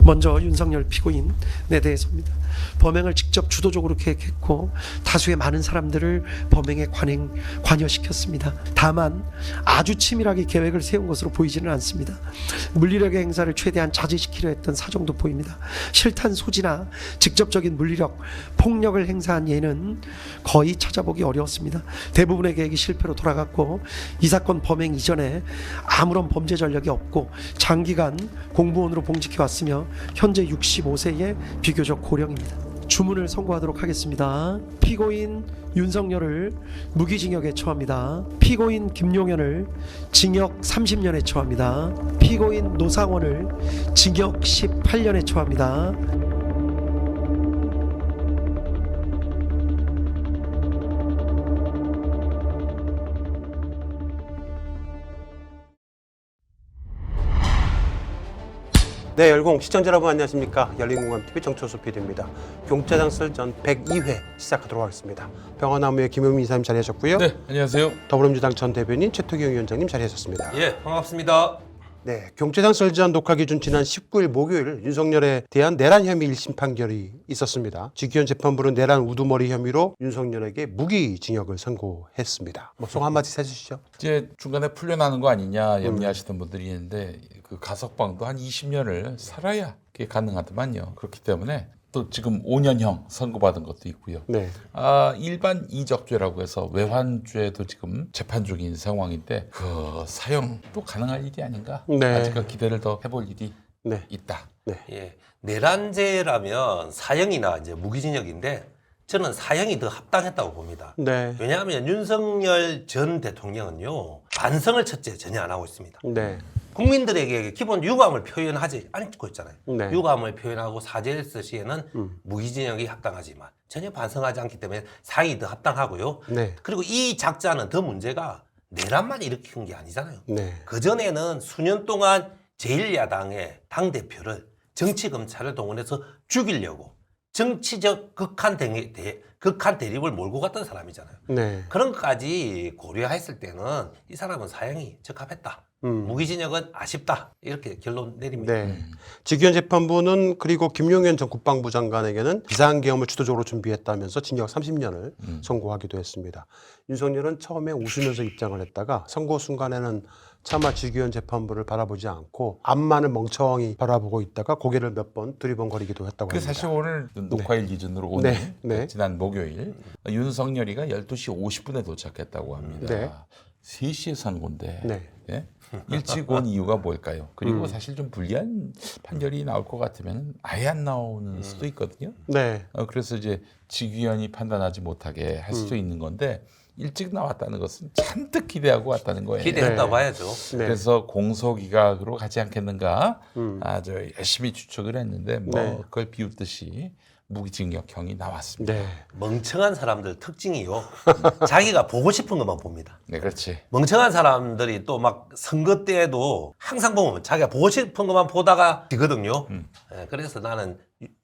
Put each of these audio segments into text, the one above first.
먼저 윤석열 피고인에 대해서입니다. 범행을 직접 주도적으로 계획했고 다수의 많은 사람들을 범행에 관여시켰습니다. 다만 아주 치밀하게 계획을 세운 것으로 보이지는 않습니다. 물리력의 행사를 최대한 자제시키려 했던 사정도 보입니다. 실탄 소지나 직접적인 물리력, 폭력을 행사한 예는 거의 찾아보기 어려웠습니다. 대부분의 계획이 실패로 돌아갔고 이 사건 범행 이전에 아무런 범죄 전력이 없고 장기간 공무원으로 봉직해왔으며 현재 65세의 비교적 고령입니다. 주문을 선고하도록 하겠습니다. 피고인 윤석열을 무기징역에 처합니다. 피고인 김용현을 징역 30년에 처합니다. 피고인 노상원을 징역 18년에 처합니다. 네, 열공 시청자 여러분 안녕하십니까. 열린공감TV 정철수 PD입니다. 경찰장 썰전 102회 시작하도록 하겠습니다. 병원나무의 김용민 이사님 자리하셨고요. 네, 안녕하세요. 더불어민주당 전 대변인 최태경 위원장님 자리하셨습니다. 예, 반갑습니다. 네, 경찰장 썰전 녹화 기준 지난 19일 목요일 윤석열에 대한 내란 혐의 1심 판결이 있었습니다. 직위원 재판부는 내란 우두머리 혐의로 윤석열에게 무기징역을 선고했습니다. 속 한마디 해주시죠. 이제 중간에 풀려나는 거 아니냐 염려하시던 분들이 있는데 그 가석방도 한 20년을 살아야 그게 가능하더만요. 그렇기 때문에 또 지금 5년형 선고받은 것도 있고요. 네. 일반 이적죄라고 해서 외환죄도 지금 재판 중인 상황인데 그 사형도 가능할 일이 아닌가? 네. 아직 기대를 더 해볼 일이 네. 있다. 네. 예, 내란죄라면 사형이나 이제 무기징역인데 저는 사형이 더 합당했다고 봅니다. 네. 왜냐하면 윤석열 전 대통령은요 반성을 첫째 전혀 안 하고 있습니다. 네. 국민들에게 기본 유감을 표현하지 않고 있잖아요. 네. 유감을 표현하고 사죄를 쓰시에는 무기징역이 합당하지만 전혀 반성하지 않기 때문에 사형이 더 합당하고요. 네. 그리고 이 작자는 더 문제가 내란만 일으킨 게 아니잖아요. 네. 그전에는 수년 동안 제1야당의 당대표를 정치검찰을 동원해서 죽이려고 정치적 극한 대립을 몰고 갔던 사람이잖아요. 네. 그런 것까지 고려했을 때는 이 사람은 사형이 적합했다. 무기징역은 아쉽다. 이렇게 결론 내립니다. 네. 직위원 재판부는 그리고 김용현 전 국방부 장관에게는 비상계엄을 주도적으로 준비했다면서 징역 30년을 선고하기도 했습니다. 윤석열은 처음에 웃으면서 입장을 했다가 선고 순간에는 차마 직위원 재판부를 바라보지 않고 앞만을 멍청히 바라보고 있다가 고개를 몇 번 두리번거리기도 했다고 그 합니다. 사실 오늘 녹화일 기준으로 오늘 네. 네. 지난 목요일 윤석열이가 12시 50분에 도착했다고 합니다. 네. 3시에 선고인데 네. 예? 일찍 온 이유가 뭘까요? 그리고 사실 좀 불리한 판결이 나올 것 같으면 아예 안 나오는 수도 있거든요. 네. 그래서 이제 직위원이 판단하지 못하게 할 수도 있는 건데 일찍 나왔다는 것은 잔뜩 기대하고 왔다는 거예요. 기대했다고 네. 봐야죠. 네. 그래서 공소기각으로 가지 않겠는가 아주 열심히 추측을 했는데 뭐 네. 그걸 비웃듯이 무기징역형이 나왔습니다. 네. 멍청한 사람들 특징이요. 자기가 보고 싶은 것만 봅니다. 네, 그렇지. 멍청한 사람들이 또 막 선거 때에도 항상 보면 자기가 보고 싶은 것만 보다가 지거든요. 예, 그래서 나는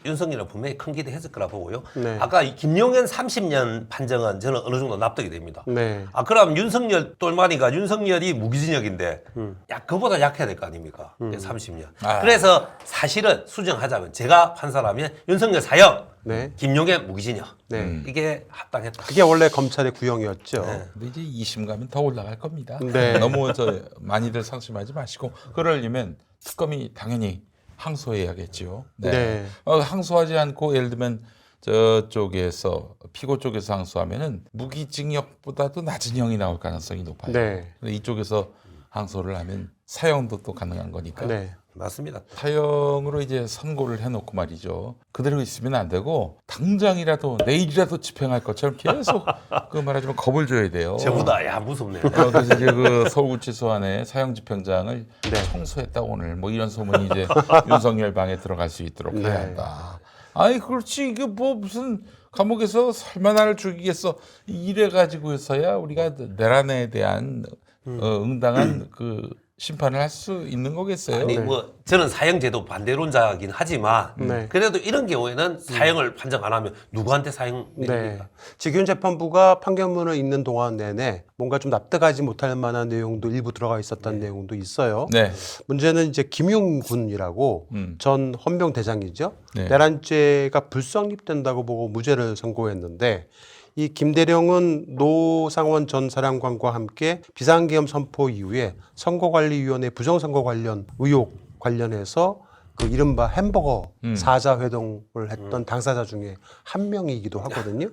윤석열은 분명히 큰 기대했을 거라 보고요. 네. 아까 이 김용현 30년 판정은 저는 어느 정도 납득이 됩니다. 네. 그럼 윤석열 똘마니가 윤석열이 무기징역인데 그보다 약해야 될 거 아닙니까? 30년. 그래서 사실은 수정하자면 제가 판사라면 윤석열 사형, 네. 김용현 무기징역. 네. 이게 합당했다. 그게 원래 검찰의 구형이었죠. 네. 근데 이제 2심 가면 더 올라갈 겁니다. 네. 너무 많이들 상심하지 마시고 그러려면 특검이 당연히 항소해야겠지요. 네. 항소하지 않고 예를 들면 저쪽에서 피고 쪽에서 항소하면은 무기징역보다도 낮은 형이 나올 가능성이 높아요. 네. 근데 이쪽에서 항소를 하면 사형도 또 가능한 거니까. 네. 맞습니다. 사형으로 이제 선고를 해놓고 말이죠. 그대로 있으면 안 되고 당장이라도 내일이라도 집행할 것처럼 계속 그 말하자면 겁을 줘야 돼요. 저보다 야 무섭네요. 그래서 이제 그 서울구치소 안에 사형 집행장을 네. 청소했다 오늘 뭐 이런 소문이 이제 윤석열 방에 들어갈 수 있도록 네. 해야 한다. 아니 그렇지 이게 뭐 무슨 감옥에서 설마 나를 죽이겠어 이래 가지고서야 우리가 내란에 대한 응당한 그 심판을 할 수 있는 거겠어요? 아니 뭐 저는 사형제도 반대론자이긴 하지만 네. 그래도 이런 경우에는 사형을 판정 안 하면 누구한테 사형 네. 내립니까? 직윤재판부가 판결문을 읽는 동안 내내 뭔가 좀 납득하지 못할 만한 내용도 일부 들어가 있었던 내용도 있어요. 네. 문제는 이제 김용군이라고 전 헌병 대장이죠. 네. 내란죄가 불성립된다고 보고 무죄를 선고했는데 이 김대령은 노상원 전 사령관과 함께 비상계엄 선포 이후에 선거관리위원회 부정선거 관련 의혹 관련해서 그 이른바 햄버거 사자 회동을 했던 당사자 중에 한 명이기도 하거든요.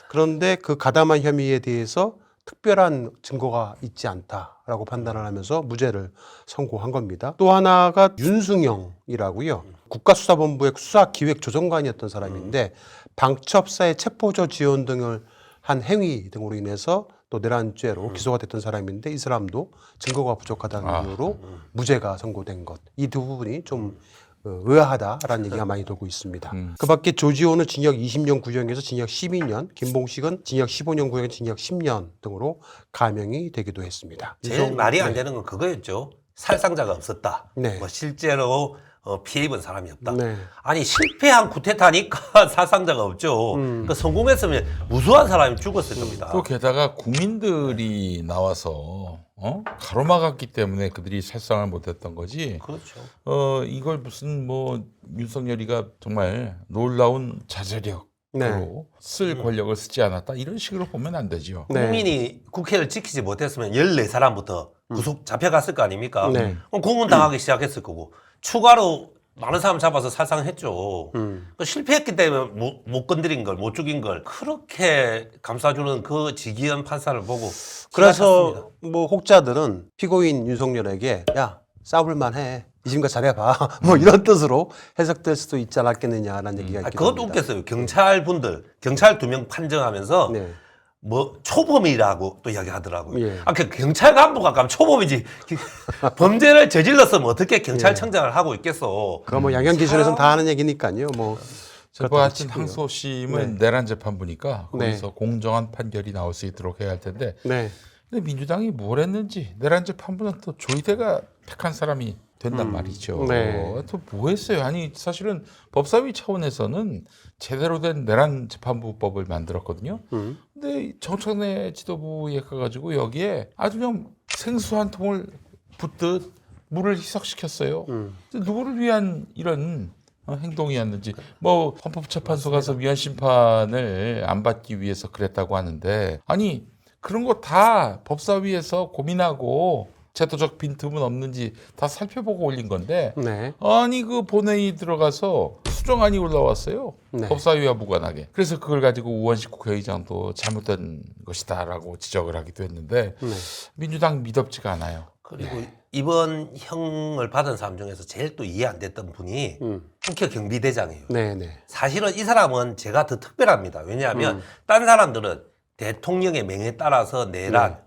그런데 그 가담한 혐의에 대해서 특별한 증거가 있지 않다라고 판단을 하면서 무죄를 선고한 겁니다. 또 하나가 윤승영이라고요. 국가수사본부의 수사기획조정관이었던 사람인데 방첩사의 체포조 지원 등을 한 행위 등으로 인해서 또 내란죄로 기소가 됐던 사람인데 이 사람도 증거가 부족하다는 이유로 무죄가 선고된 것. 이 두 부분이 좀 의아하다라는 얘기가 많이 돌고 있습니다. 그 밖에 조지호는 징역 20년 구형에서 징역 12년, 김봉식은 징역 15년 구형에서 징역 10년 등으로 감형이 되기도 했습니다. 제일 말이 안 되는 건 그거였죠. 살상자가 없었다. 네. 뭐 실제로 피해 입은 사람이 없다. 네. 아니 실패한 쿠데타니까 살상자가 없죠. 그 성공했으면 무수한 사람이 죽었을 겁니다. 또 게다가 국민들이 나와서 가로막았기 때문에 그들이 살상을 못했던 거지. 그렇죠. 이걸 무슨 뭐 윤석열이가 정말 놀라운 자제력으로 네. 쓸 권력을 쓰지 않았다 이런 식으로 보면 안 되죠. 네. 국민이 국회를 지키지 못했으면 14사람부터 구속 잡혀갔을 거 아닙니까? 네. 그럼 고문당하기 시작했을 거고 추가로 많은 사람 잡아서 살상했죠. 그 실패했기 때문에 못 건드린 걸, 못 죽인 걸 그렇게 감싸주는 그 지기현 판사를 보고 기가 찼습니다. 그래서 뭐 혹자들은 피고인 윤석열에게 야 싸울만 해. 이 지금까 잘해봐. 뭐 이런 뜻으로 해석될 수도 있지 않았겠느냐라는 얘기가 있기도 그것도 합니다. 웃겼어요. 경찰 2명 판정하면서 네. 뭐 초범이라고 또 이야기하더라고요. 예. 그 경찰 간부가 가면 초범이지 범죄를 저질렀으면 어떻게 경찰청장을 하고 있겠어. 그거 뭐 양형 기준에서는 다 하는 얘기니까요. 뭐 제보 그렇다고 하여튼 치고요. 항소심은 내란 재판부니까 거기서 공정한 판결이 나올 수 있도록 해야 할 텐데 네. 근데 민주당이 뭘 했는지 내란 재판부는 또 조희대가 택한 사람이 된단 말이죠. 네. 또 뭐 했어요? 아니 사실은 법사위 차원에서는 제대로 된 내란 재판부법을 만들었거든요. 근데 정청래 지도부에 가가지고 여기에 아주 그냥 생수 한 통을 붓듯 물을 희석시켰어요. 누구를 위한 이런 행동이었는지 뭐 헌법재판소 가서 위헌 심판을 안 받기 위해서 그랬다고 하는데 아니 그런 거 다 법사위에서 고민하고 제도적 빈틈은 없는지 다 살펴보고 올린 건데 네. 아니 그 본회의 들어가서 수정안이 올라왔어요. 네. 법사위와 무관하게. 그래서 그걸 가지고 우원식 국회의장도 잘못된 것이다라고 지적을 하기도 했는데 네. 민주당 미덥지가 않아요. 그리고 이번 형을 받은 사람 중에서 제일 또 이해 안 됐던 분이 국회 경비대장이에요. 네. 네. 사실은 이 사람은 제가 더 특별합니다. 왜냐하면 딴 사람들은 대통령의 명에 따라서 내란,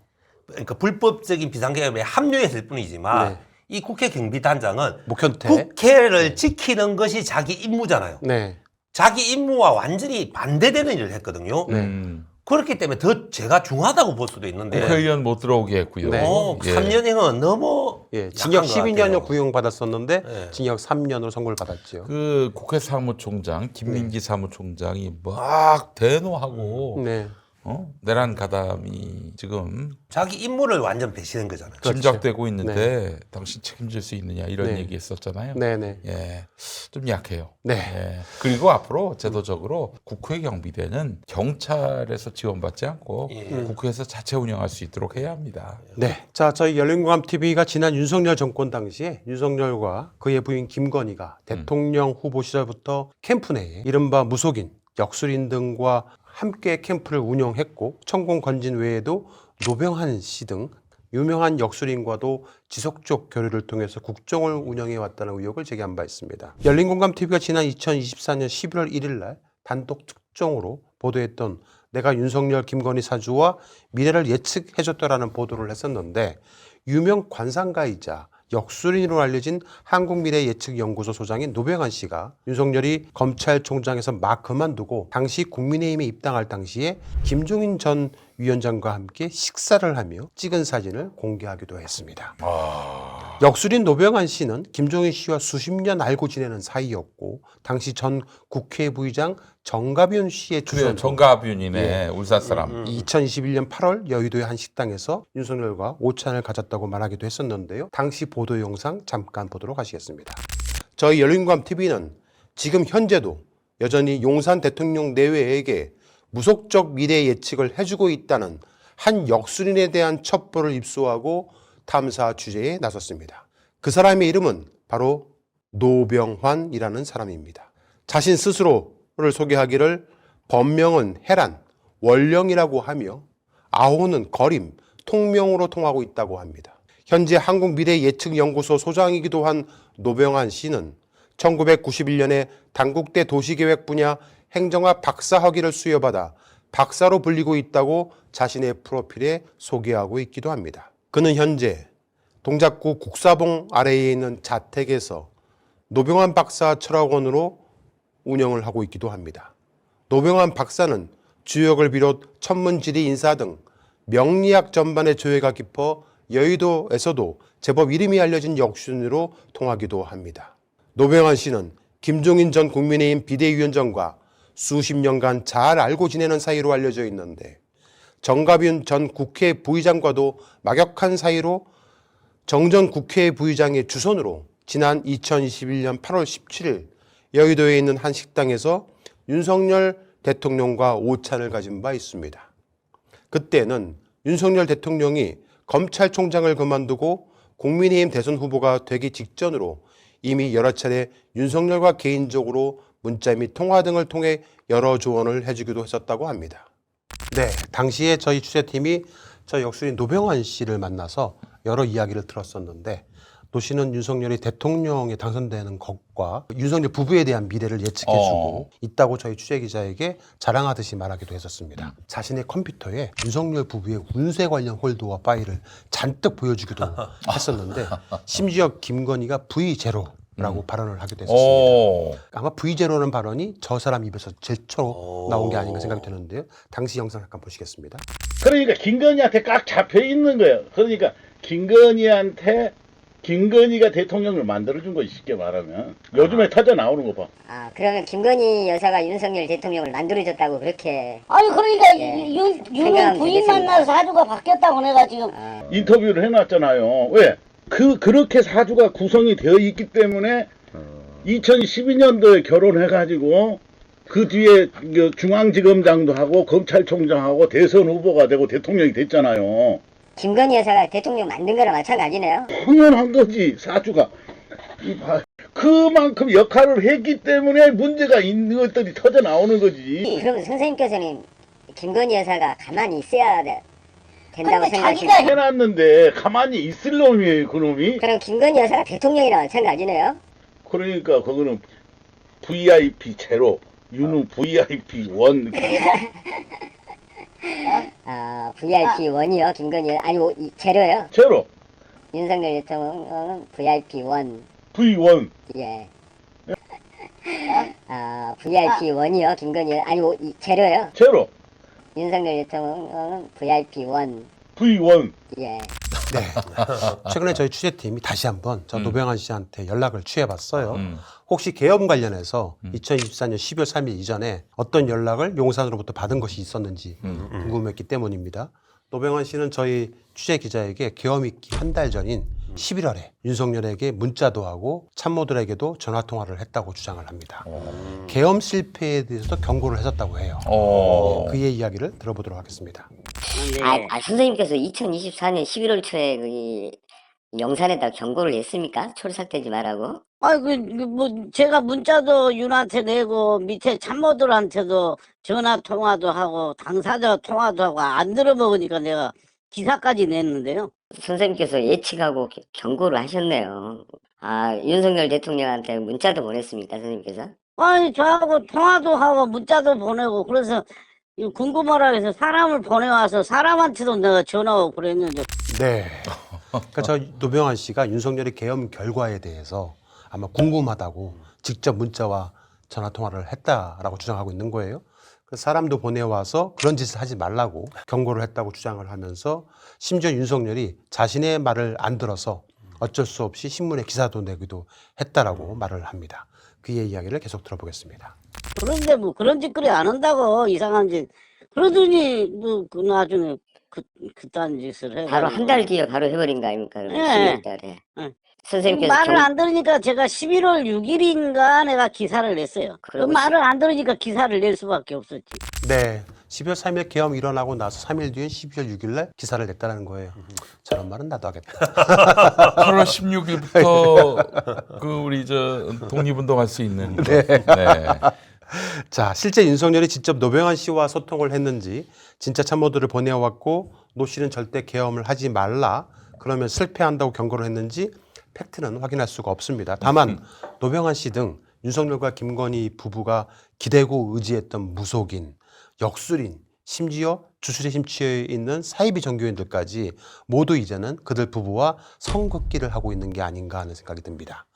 그러니까 불법적인 비상계엄에 합류했을 뿐이지만 네. 이 국회 경비단장은 목현태. 국회를 지키는 것이 자기 임무잖아요. 네. 자기 임무와 완전히 반대되는 일을 했거든요. 그렇기 때문에 더 제가 중하다고 볼 수도 있는데 국회의원 못 들어오게 했고요. 네. 3년형은 너무 예, 징역 약한 것 12년을 같아요. 구형 받았었는데 네. 징역 3년으로 선고를 받았죠. 그 국회 사무총장 김민기 사무총장이 막 대노하고 네. 내란 가담이 지금 자기 임무를 완전 배신한 거잖아요. 짐작되고 있는데 당신 책임질 수 있느냐 이런 네. 얘기했었잖아요. 네, 네. 예, 좀 약해요. 네. 예. 그리고 앞으로 제도적으로 국회 경비대는 경찰에서 지원받지 않고 국회에서 자체 운영할 수 있도록 해야 합니다. 네. 자, 저희 열린공감 TV가 지난 윤석열 정권 당시에 윤석열과 그의 부인 김건희가 대통령 후보 시절부터 캠프 내에 이른바 무속인, 역술인 등과 함께 캠프를 운영했고 천공 건진 외에도 노병한 씨 등 유명한 역술인과도 지속적 교류를 통해서 국정을 운영해 왔다는 의혹을 제기한 바 있습니다. 열린공감TV가 지난 2024년 11월 1일 날 단독 특종으로 보도했던 내가 윤석열 김건희 사주와 미래를 예측해줬다라는 보도를 했었는데 유명 관상가이자 역술인으로 알려진 한국미래예측연구소 소장인 노병한 씨가 윤석열이 검찰총장에서 막 그만두고 당시 국민의힘에 입당할 당시에 김종인 전 위원장과 함께 식사를 하며 찍은 사진을 공개하기도 했습니다. 역술인 노병한 씨는 김종인 씨와 수십 년 알고 지내는 사이였고 당시 전 국회 부의장 정가빈 씨의 그래요. 주선 정가빈이네. 울산 사람. 2021년 8월 여의도의 한 식당에서 윤석열과 오찬을 가졌다고 말하기도 했었는데요. 당시 보도 영상 잠깐 보도록 하시겠습니다. 저희 열린감TV는 지금 현재도 여전히 용산 대통령 내외에게 무속적 미래 예측을 해주고 있다는 한 역술인에 대한 첩보를 입수하고 탐사 취재에 나섰습니다. 그 사람의 이름은 바로 노병환이라는 사람입니다. 자신 스스로를 소개하기를 법명은 해란, 원령이라고 하며 아호는 거림, 통명으로 통하고 있다고 합니다. 현재 한국미래예측연구소 소장이기도 한 노병환 씨는 1991년에 당국대 도시계획 분야 행정학 박사 학위를 수여받아 박사로 불리고 있다고 자신의 프로필에 소개하고 있기도 합니다. 그는 현재 동작구 국사봉 아래에 있는 자택에서 노병환 박사 철학원으로 운영을 하고 있기도 합니다. 노병환 박사는 주역을 비롯 천문지리 인사 등 명리학 전반의 조예가 깊어 여의도에서도 제법 이름이 알려진 역술인으로 통하기도 합니다. 노병환 씨는 김종인 전 국민의힘 비대위원장과 수십 년간 잘 알고 지내는 사이로 알려져 있는데 정가빈 전 국회 부의장과도 막역한 사이로 정 전 국회 부의장의 주선으로 지난 2021년 8월 17일 여의도에 있는 한 식당에서 윤석열 대통령과 오찬을 가진 바 있습니다. 그때는 윤석열 대통령이 검찰총장을 그만두고 국민의힘 대선 후보가 되기 직전으로 이미 여러 차례 윤석열과 개인적으로 문자 및 통화 등을 통해 여러 조언을 해주기도 했었다고 합니다. 네, 당시에 저희 취재팀이 저 역술인 노병환 씨를 만나서 여러 이야기를 들었었는데 노 씨는 윤석열이 대통령에 당선되는 것과 윤석열 부부에 대한 미래를 예측해주고 있다고 저희 취재기자에게 자랑하듯이 말하기도 했었습니다. 자신의 컴퓨터에 윤석열 부부의 운세 관련 홀더와 파일을 잔뜩 보여주기도 했었는데 심지어 김건희가 V0라고 발언을 하기도 했었습니다. 아마 V0라는 발언이 저 사람 입에서 제일 처음 나온 게 아닌가 생각이 드는데요. 당시 영상 잠깐 보시겠습니다. 그러니까 김건희한테 꽉 잡혀 있는 거예요. 그러니까 김건희가 대통령을 만들어준 거지, 쉽게 말하면. 요즘에 터져 나오는 거 봐. 아, 그러면 김건희 여사가 윤석열 대통령을 만들어줬다고 그렇게. 아니 그러니까 예. 윤 생각하면 부인 되겠습니다. 만나서 사주가 바뀌었다고 내가 지금 인터뷰를 해놨잖아요. 왜? 그렇게 사주가 구성이 되어 있기 때문에 2012년도에 결혼해가지고 그 뒤에 중앙지검장도 하고 검찰총장하고 대선 후보가 되고 대통령이 됐잖아요. 김건희 여사가 대통령 만든 거랑 마찬가지네요. 당연한 거지, 사주가. 그만큼 역할을 했기 때문에 문제가 있는 것들이 터져 나오는 거지. 그럼 선생님께서는 김건희 여사가 가만히 있어야 된다고 근데 생각하시나요? 자기가 해놨는데 가만히 있을 놈이에요, 그놈이. 그럼 김건희 여사가 대통령이랑 마찬가지네요. 그러니까 그거는 VIP 제로, 유는 VIP 원. 아, VIP 1이요, 김건희 여사. 아니, 제로요. 제로, 윤석열 대통령은 VIP 1. V1. 예. 아, VIP 1이요, 김건희 여사. 아니, 제로요. 제로, 윤석열 대통령은 VIP 1. V1. 예. 네. 최근에 저희 취재팀이 다시 한번 저 노병환 씨한테 연락을 취해봤어요. 혹시 계엄 관련해서 2024년 12월 3일 이전에 어떤 연락을 용산으로부터 받은 것이 있었는지 궁금했기 때문입니다. 노병환 씨는 저희 취재 기자에게 계엄 있기 한 달 전인 11월에 윤석열에게 문자도 하고 참모들에게도 전화 통화를 했다고 주장을 합니다. 계엄 실패에 대해서도 경고를 했었다고 해요. 그의 이야기를 들어보도록 하겠습니다. 선생님께서 2024년 11월 초에 그 영산에다 경고를 했습니까? 초르삭되지 말라고. 뭐 제가 문자도 윤한테 내고 밑에 참모들한테도 전화 통화도 하고 당사자 통화도 하고 안 들어먹으니까 내가 기사까지 냈는데요. 선생님께서 예측하고 경고를 하셨네요. 아, 윤석열 대통령한테 문자도 보냈습니까, 선생님께서? 아니 저하고 통화도 하고 문자도 보내고 그래서 궁금하라 해서 사람을 보내와서 사람한테도 내가 전화하고 그랬는데. 네. 그러니까 저 노병환 씨가 윤석열의 계엄 결과에 대해서 아마 궁금하다고 직접 문자와 전화 통화를 했다라고 주장하고 있는 거예요. 사람도 보내와서 그런 짓을 하지 말라고 경고를 했다고 주장을 하면서 심지어 윤석열이 자신의 말을 안 들어서 어쩔 수 없이 신문에 기사도 내기도 했다라고 말을 합니다. 그의 이야기를 계속 들어보겠습니다. 그런데 뭐 그런 짓거리 안 한다고 이상한 짓 그러더니 뭐 그 나중에 그딴 짓을 해. 바로 한 달 뒤에 바로 해버린 거 아닙니까? 예. 12월 달에. 예. 선생님께서 말을 안 들으니까 제가 11월 6일인가 내가 기사를 냈어요. 그 그러고 말을 안 들으니까 기사를 낼 수밖에 없었지. 네. 12월 3일 계엄 일어나고 나서 3일 뒤엔 12월 6일 날 기사를 냈다는 거예요. 저런 말은 나도 하겠다. 8월 16일부터 그 우리 저 독립운동할 수 있는. 네. 네. 자, 실제 윤석열이 직접 노병환 씨와 소통을 했는지, 진짜 참모들을 보내왔고 노 씨는 절대 계엄을 하지 말라 그러면 실패한다고 경고를 했는지 팩트는 확인할 수가 없습니다. 다만 노병환 씨 등 윤석열과 김건희 부부가 기대고 의지했던 무속인, 역술인, 심지어 주술에 심취해 있는 사이비 종교인들까지 모두 이제는 그들 부부와 선긋기를 하고 있는 게 아닌가 하는 생각이 듭니다.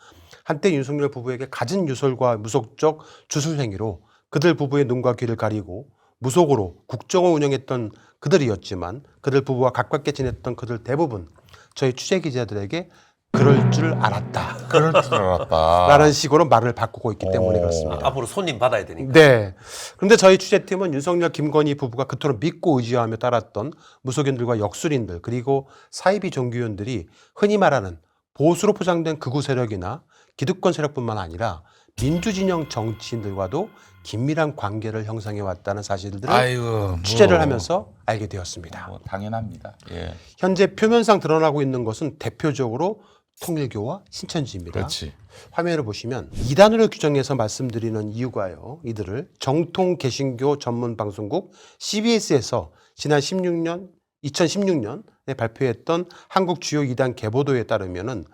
한때 윤석열 부부에게 갖은 유설과 무속적 주술 행위로 그들 부부의 눈과 귀를 가리고 무속으로 국정을 운영했던 그들이었지만 그들 부부와 가깝게 지냈던 그들 대부분 저희 취재 기자들에게 그럴 줄 알았다. 그럴 줄 알았다. 라는 식으로 말을 바꾸고 있기 때문에 그렇습니다. 앞으로 손님 받아야 되니까. 네. 그런데 저희 취재팀은 윤석열, 김건희 부부가 그토록 믿고 의지하며 따랐던 무속인들과 역술인들 그리고 사이비 종교인들이 흔히 말하는 보수로 포장된 극우 세력이나 기득권 세력뿐만 아니라 민주진영 정치인들과도 긴밀한 관계를 형성해 왔다는 사실들을 아이고, 취재를 하면서 알게 되었습니다. 뭐 당연합니다. 예. 현재 표면상 드러나고 있는 것은 대표적으로 통일교와 신천지입니다. 그렇지. 화면을 보시면 이단으로 규정해서 말씀드리는 이유가요. 이들을 정통 개신교 전문 방송국 CBS에서 지난 2016년에 발표했던 한국 주요 이단 계보도에 따르면은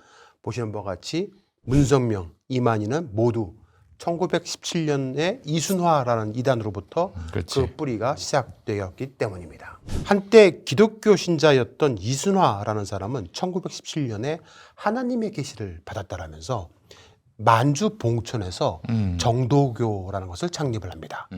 보시는 바와 같이 문선명, 이만희는 모두 1917년에 이순화라는 이단으로부터 그렇지. 그 뿌리가 시작되었기 때문입니다. 한때 기독교 신자였던 이순화라는 사람은 1917년에 하나님의 계시를 받았다라면서 만주 봉천에서 정도교라는 것을 창립을 합니다.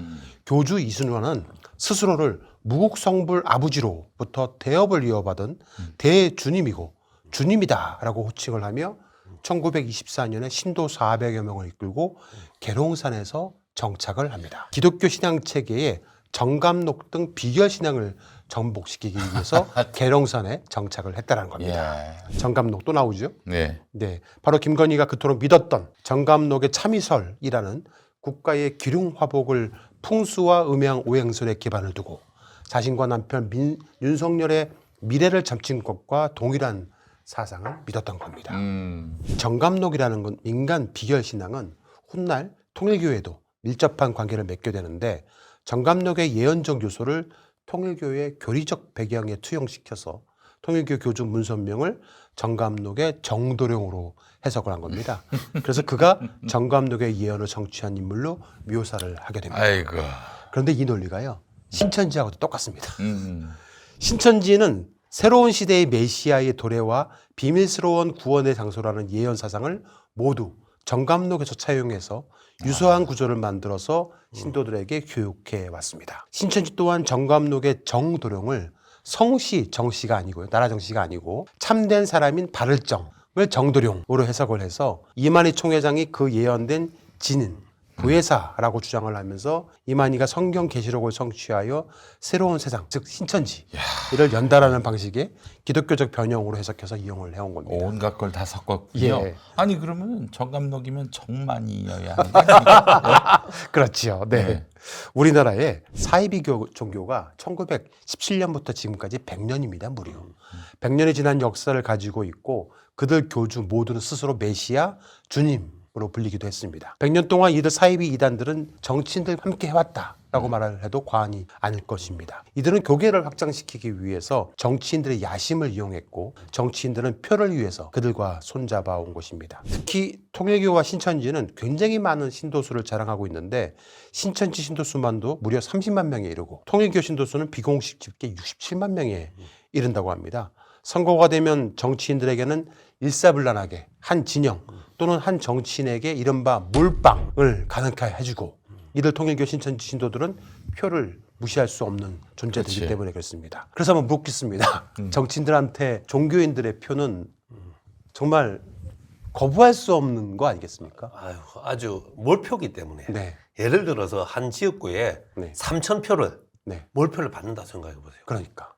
교주 이순화는 스스로를 무국성불 아버지로부터 대업을 이어받은 대주님이고 주님이다라고 호칭을 하며 1924년에 신도 400여 명을 이끌고 계룡산에서 정착을 합니다. 기독교 신앙 체계에 정감록 등 비결 신앙을 전복시키기 위해서 계룡산에 정착을 했다는 겁니다. 예. 정감록도 나오죠. 네. 네, 바로 김건희가 그토록 믿었던 정감록의 참이설이라는 국가의 기륭화복을 풍수와 음양 오행설에 기반을 두고 자신과 남편 윤석열의 미래를 점친 것과 동일한 사상을 믿었던 겁니다. 정감록이라는 건 민간 비결 신앙은 훗날 통일교회도 밀접한 관계를 맺게 되는데 정감록의 예언적 요소를 통일교의 교리적 배경에 투영시켜서 통일교 교주 문선명을 정감록의 정도령으로 해석을 한 겁니다. 그래서 그가 정감록의 예언을 성취한 인물로 묘사를 하게 됩니다. 아이고. 그런데 이 논리가요. 신천지하고도 똑같습니다. 신천지는 새로운 시대의 메시아의 도래와 비밀스러운 구원의 장소라는 예언 사상을 모두 정감록에서 차용해서 유사한 구조를 만들어서 신도들에게 교육해 왔습니다. 신천지 또한 정감록의 정도령을 성씨 정씨가 아니고요. 나라 정씨가 아니고 참된 사람인 바를정을 정도령으로 해석을 해서 이만희 총회장이 그 예언된 진인 보혜사라고 주장을 하면서 이만희가 성경 계시록을 성취하여 새로운 세상, 즉 신천지를 연달하는 방식의 기독교적 변형으로 해석해서 이용을 해온 겁니다. 온갖 걸 다 섞었군요. 예. 아니 그러면 정감록이면 정만이어야 하는 거 아닙니까? 그렇지요. 네. 네. 우리나라의 사이비 종교가 1917년부터 지금까지 100년입니다. 무려. 100년이 지난 역사를 가지고 있고 그들 교주 모두는 스스로 메시아, 주님으로 불리기도 했습니다. 100년 동안 이들 사이비 이단들은 정치인들 함께 해왔다라고 말을 해도 과언이 아닐 것입니다. 이들은 교계를 확장시키기 위해서 정치인들의 야심을 이용했고 정치인들은 표를 위해서 그들과 손잡아 온 것입니다. 특히 통일교와 신천지는 굉장히 많은 신도수를 자랑하고 있는데 신천지 신도수만도 무려 30만 명에 이르고 통일교 신도수는 비공식 집계 67만 명에 이른다고 합니다. 선거가 되면 정치인들에게는 일사불란하게 한 진영 또는 한 정치인에게 이른바 몰빵을 가능하게 해주고 이들 통일교 신천지 신도들은 표를 무시할 수 없는 존재들이기 그렇지. 때문에 그렇습니다. 그래서 한번 묻겠습니다. 정치인들한테 종교인들의 표는 정말 거부할 수 없는 거 아니겠습니까? 아유, 아주 몰표기 때문에. 네. 예를 들어서 한 지역구에 네. 3,000표를 네. 몰표를 받는다 생각해 보세요. 그러니까.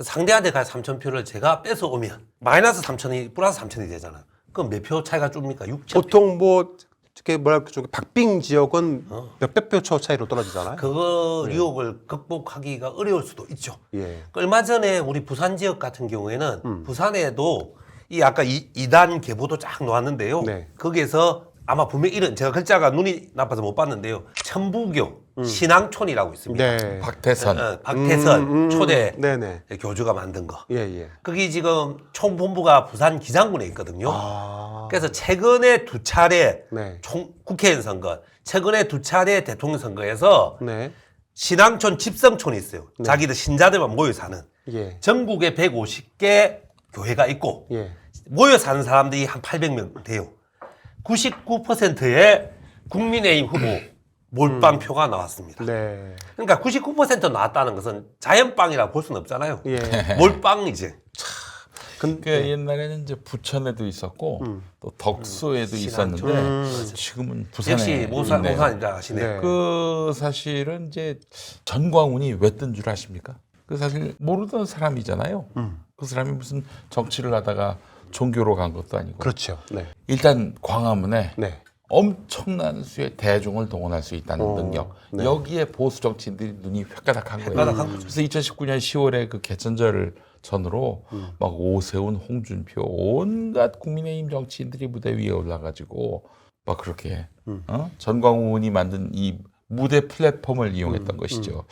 상대한테 갈 3,000표를 제가 뺏어 오면 마이너스 3,000이 플러스 3,000이 되잖아. 그럼 몇 표 차이가 줍니까? 6,000표. 보통 뭐 이렇게 뭐랄까 좀 박빙 지역은 몇백 표 차이로 떨어지잖아요. 그거 유혹을 극복하기가 어려울 수도 있죠. 예. 얼마 전에 우리 부산 지역 같은 경우에는 부산에도 이 아까 2단 계보도 쫙 놓았는데요. 네. 거기에서 아마 분명히 이런 제가 글자가 눈이 나빠서 못 봤는데요. 천부교 신앙촌이라고 있습니다. 네. 박태선. 박태선 초대 네네. 교주가 만든 거. 예, 예. 거기 지금 총본부가 부산 기장군에 있거든요. 아. 그래서 최근에 2차례 네. 국회의원 선거, 최근에 2차례 대통령 선거에서 네. 신앙촌 집성촌이 있어요. 자기들 신자들만 모여 사는. 예. 전국에 150개 교회가 있고 예. 모여 사는 사람들이 한 800명 돼요. 99%의 국민의힘 후보 몰빵표가 나왔습니다. 네. 그러니까 99% 나왔다는 것은 자연빵이라고 볼 수는 없잖아요. 예. 몰빵이지. 그 옛날에는 이제 부천에도 있었고 또 덕수에도 있었는데 지금은 부산에 역시 모산이라 있네요. 하시네요. 네. 그 사실은 이제 전광훈이 왜 뜬 줄 아십니까? 그 사실 모르던 사람이잖아요. 그 사람이 무슨 정치를 하다가 종교로 간 것도 아니고. 그렇죠. 네. 일단 광화문에 네. 엄청난 수의 대중을 동원할 수 있다는 능력. 네. 여기에 보수 정치인들이 눈이 획가닥한 거예요. 획가닥한 거죠. 그래서 2019년 10월에 그 개천절 전으로 막 오세훈, 홍준표 온갖 국민의힘 정치인들이 무대 위에 올라가지고 막 그렇게 전광훈이 만든 이 무대 플랫폼을 이용했던 것이죠.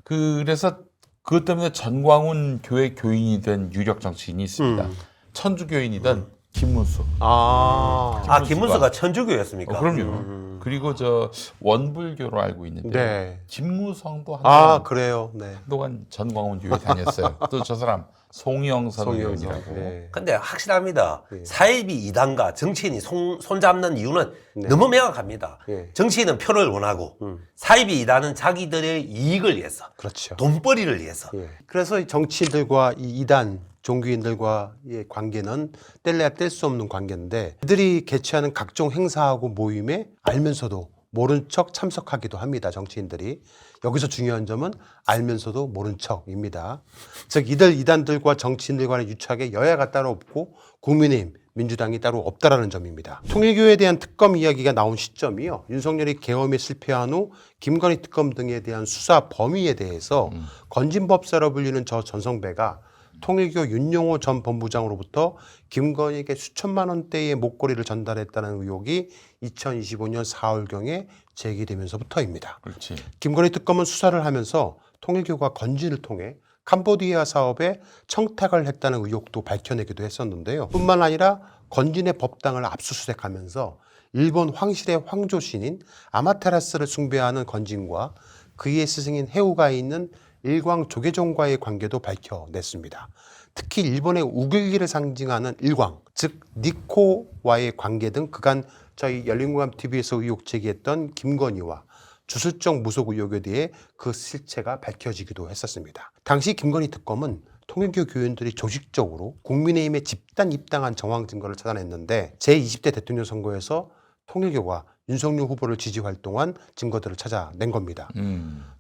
그래서 그것 때문에 전광훈 교회 교인이 된 유력 정치인이 있습니다. 천주교인이던 김문수. 아. 김문수가 천주교였습니까? 그럼요. 그리고 저 원불교로 알고 있는데 네. 김무성도 아, 그래요. 네. 한동안 전광훈 교회 다녔어요. 또 저 사람 송영선 의원이라고. 네. 근데 확실합니다. 사이비 2단과 정치인이 손잡는 이유는 너무 명확합니다. 네. 정치인은 표를 원하고 사이비 2단은 자기들의 이익을 위해서 그렇죠. 돈벌이를 위해서 예. 그래서 이 정치인들과 이 이단 종교인들과의 관계는 뗄래야 뗄 수 없는 관계인데 이들이 개최하는 각종 행사하고 모임에 알면서도 모른 척 참석하기도 합니다. 정치인들이. 여기서 중요한 점은 알면서도 모른 척입니다. 즉 이들 이단들과 정치인들 간의 유착에 여야가 따로 없고 국민의힘, 민주당이 따로 없다라는 점입니다. 통일교에 대한 특검 이야기가 나온 시점이요. 윤석열이 계엄에 실패한 후 김건희 특검 등에 대한 수사 범위에 대해서 건진법사로 불리는 저 전성배가 통일교 윤용호 전 본부장으로부터 김건희에게 수천만 원대의 목걸이를 전달했다는 의혹이 2025년 4월경에 제기되면서부터입니다. 그렇지. 김건희 특검은 수사를 하면서 통일교가 건진을 통해 캄보디아 사업에 청탁을 했다는 의혹도 밝혀내기도 했었는데요. 뿐만 아니라 건진의 법당을 압수수색하면서 일본 황실의 황조신인 아마테라스를 숭배하는 건진과 그의 스승인 해우가에 있는 일광 조계종과의 관계도 밝혀냈습니다. 특히 일본의 우길기를 상징하는 일광, 즉 니코와의 관계 등 그간 저희 열린공감TV에서 의혹 제기했던 김건희와 주술적 무속 의혹에 대해 그 실체가 밝혀지기도 했었습니다. 당시 김건희 특검은 통일교 교인들이 조직적으로 국민의힘에 집단 입당한 정황 증거를 찾아냈는데 제20대 대통령 선거에서 통일교가 윤석열 후보를 지지 활동한 증거들을 찾아낸 겁니다.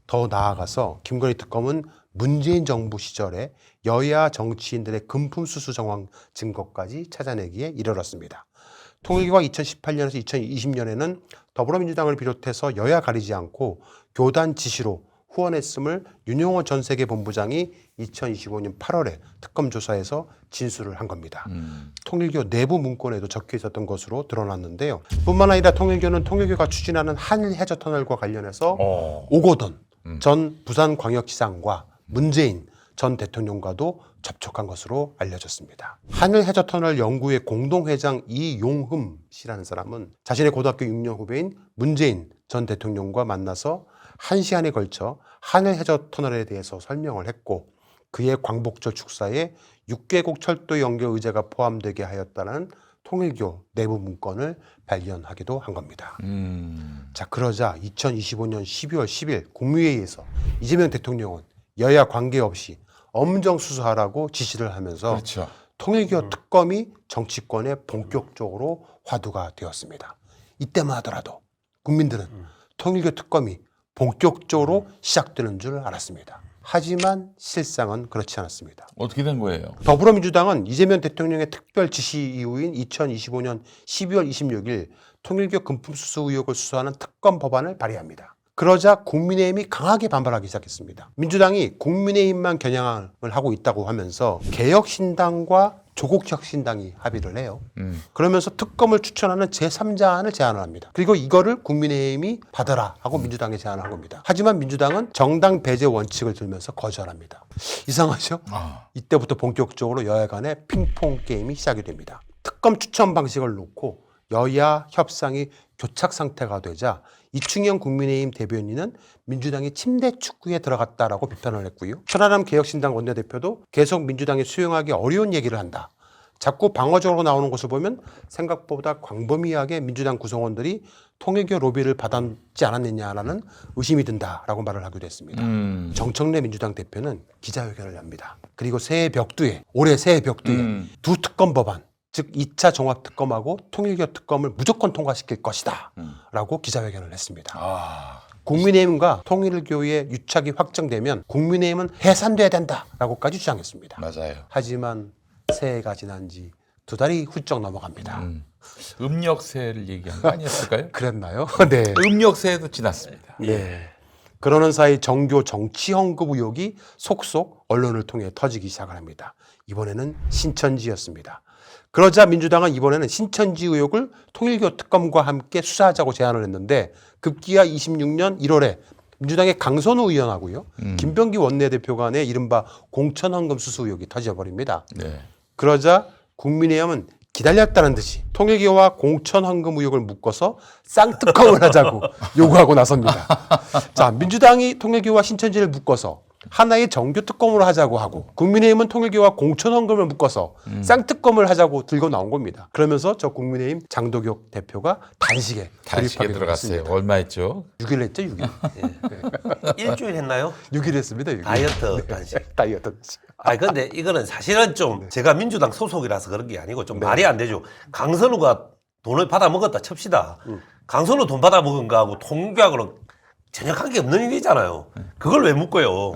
더 나아가서 김건희 특검은 문재인 정부 시절에 여야 정치인들의 금품 수수 정황 증거까지 찾아내기에 이르렀습니다. 통일교가 2018년에서 2020년에는 더불어민주당을 비롯해서 여야 가리지 않고 교단 지시로 후원했음을 윤용호 전 세계본부장이 2025년 8월에 특검 조사에서 진술을 한 겁니다. 통일교 내부 문건에도 적혀 있었던 것으로 드러났는데요. 뿐만 아니라 통일교는 통일교가 추진하는 한일 해저터널과 관련해서 오거돈 전 부산광역시장과 문재인 전 대통령과도 접촉한 것으로 알려졌습니다. 한일 해저터널 연구회 공동회장 이용흠 씨라는 사람은 자신의 고등학교 6년 후배인 문재인 전 대통령과 만나서 1시간에 걸쳐 한일 해저터널에 대해서 설명을 했고 그의 광복절 축사에 6개국 철도 연결 의제가 포함되게 하였다는 통일교 내부 문건을 발견하기도 한 겁니다. 자, 그러자 2025년 12월 10일 국무회의에서 이재명 대통령은 여야 관계없이 엄정 수사하라고 지시를 하면서 그렇죠. 통일교 특검이 정치권에 본격적으로 화두가 되었습니다. 이때만 하더라도 국민들은 통일교 특검이 본격적으로 시작되는 줄 알았습니다. 하지만 실상은 그렇지 않았습니다. 어떻게 된 거예요? 더불어민주당은 이재명 대통령의 특별 지시 이후인 2025년 12월 26일 통일교 금품수수 의혹을 수사하는 특검 법안을 발의합니다. 그러자 국민의힘이 강하게 반발하기 시작했습니다. 민주당이 국민의힘만 겨냥을 하고 있다고 하면서 개혁신당과 조국혁신당이 합의를 해요. 그러면서 특검을 추천하는 제3자안을 제안을 합니다. 그리고 이거를 국민의힘이 받아라 하고 민주당에 제안을 한 겁니다. 하지만 민주당은 정당 배제 원칙을 들면서 거절합니다. 이상하죠? 이때부터 본격적으로 여야 간의 핑퐁 게임이 시작이 됩니다. 특검 추천 방식을 놓고 여야 협상이 교착 상태가 되자 이충영 국민의힘 대변인은 민주당이 침대 축구에 들어갔다라고 비판을 했고요. 천하람 개혁신당 원내대표도 계속 민주당이 수용하기 어려운 얘기를 한다. 자꾸 방어적으로 나오는 것을 보면 생각보다 광범위하게 민주당 구성원들이 통일교 로비를 받았지 않았느냐라는 의심이 든다라고 말을 하기도 했습니다. 정청래 민주당 대표는 기자회견을 엽니다. 그리고 새해 벽두에 올해 새해 벽두에 두 특검 법안 즉 2차 종합특검하고 통일교 특검을 무조건 통과시킬 것이다 라고 기자회견을 했습니다. 국민의힘과 통일교의 유착이 확정되면 국민의힘은 해산돼야 된다라고까지 주장했습니다. 맞아요. 하지만 새해가 지난 지 2달이 훌쩍 넘어갑니다. 음력세를 얘기한 거 아니었을까요? 그랬나요? 네. 음력세도 지났습니다. 네. 그러는 사이 정교 정치 헌금 의혹이 속속 언론을 통해 터지기 시작을 합니다. 이번에는 신천지였습니다. 그러자 민주당은 이번에는 신천지 의혹을 통일교 특검과 함께 수사하자고 제안을 했는데 급기야 26년 1월에 민주당의 강선우 의원하고요. 김병기 원내대표 간의 이른바 공천헌금 수수 의혹이 터져버립니다. 네. 그러자 국민의힘은 기다렸다는 듯이 통일교와 공천헌금 의혹을 묶어서 쌍특검을 하자고 요구하고 나섭니다. 자, 민주당이 통일교와 신천지를 묶어서 하나의 정교 특검으로 하자고 하고 국민의힘은 통일교와 공천헌금을 묶어서 쌍특검을 하자고 들고 나온 겁니다. 그러면서 저 국민의힘 장도겸 대표가 단식에 돌입하게 들어갔어요. 됐습니다. 얼마 했죠? 6일 했죠, 6일. 일주일 했나요? 6일 했습니다, 6일. 다이어트 단식. 다이어트 단식. 아니 근데 이거는 사실은 좀 제가 민주당 소속이라서 그런 게 아니고 좀 말이 안 되죠. 강선우가 돈을 받아 먹었다 칩시다. 강선우 돈 받아 먹은 거하고 통일교하고는 전혀 관계 없는 일이잖아요. 그걸 왜 묶어요?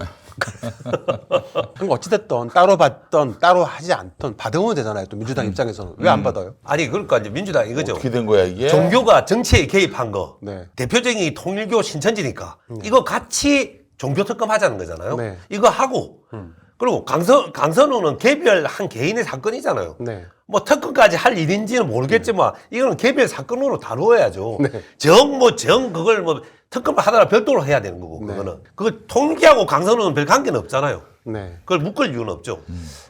그럼 어찌됐든 따로 받던 따로 하지 않던 받으면 되잖아요. 또 민주당 입장에서는 왜 안 받아요? 아니 그러니까 이제 민주당 이거죠. 어떻게 된 거야 이게? 종교가 정치에 개입한 거. 네. 대표적인 통일교 신천지니까 이거 같이 종교 특검 하자는 거잖아요. 네. 이거 하고 그리고 강선우는 개별 한 개인의 사건이잖아요. 네. 뭐 특검까지 할 일인지는 모르겠지만 이거는 개별 사건으로 다루어야죠. 네. 그걸 뭐 특검을 하더라 별도로 해야 되는 거고 그거는 그걸 통일교하고 강선우는 별 관계는 없잖아요. 네. 그걸 묶을 이유는 없죠.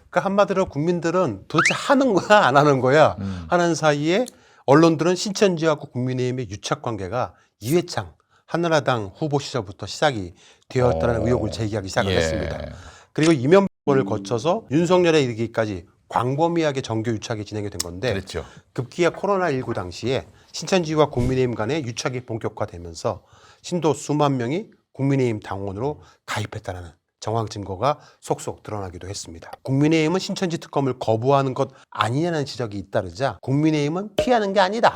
그러니까 한마디로 국민들은 도대체 하는 거야 안 하는 거야 하는 사이에 언론들은 신천지하고 국민의힘의 유착 관계가 이회창 한나라당 후보 시절부터 시작이 되었다는 의혹을 제기하기 시작을 예. 했습니다. 그리고 이명박을 거쳐서 윤석열에 이르기까지 광범위하게 정교 유착이 진행이 된 건데 그렇죠. 급기야 코로나19 당시에 신천지와 국민의힘 간의 유착이 본격화되면서 신도 수만 명이 국민의힘 당원으로 가입했다는 정황 증거가 속속 드러나기도 했습니다. 국민의힘은 신천지 특검을 거부하는 것 아니냐는 지적이 잇따르자 국민의힘은 피하는 게 아니다.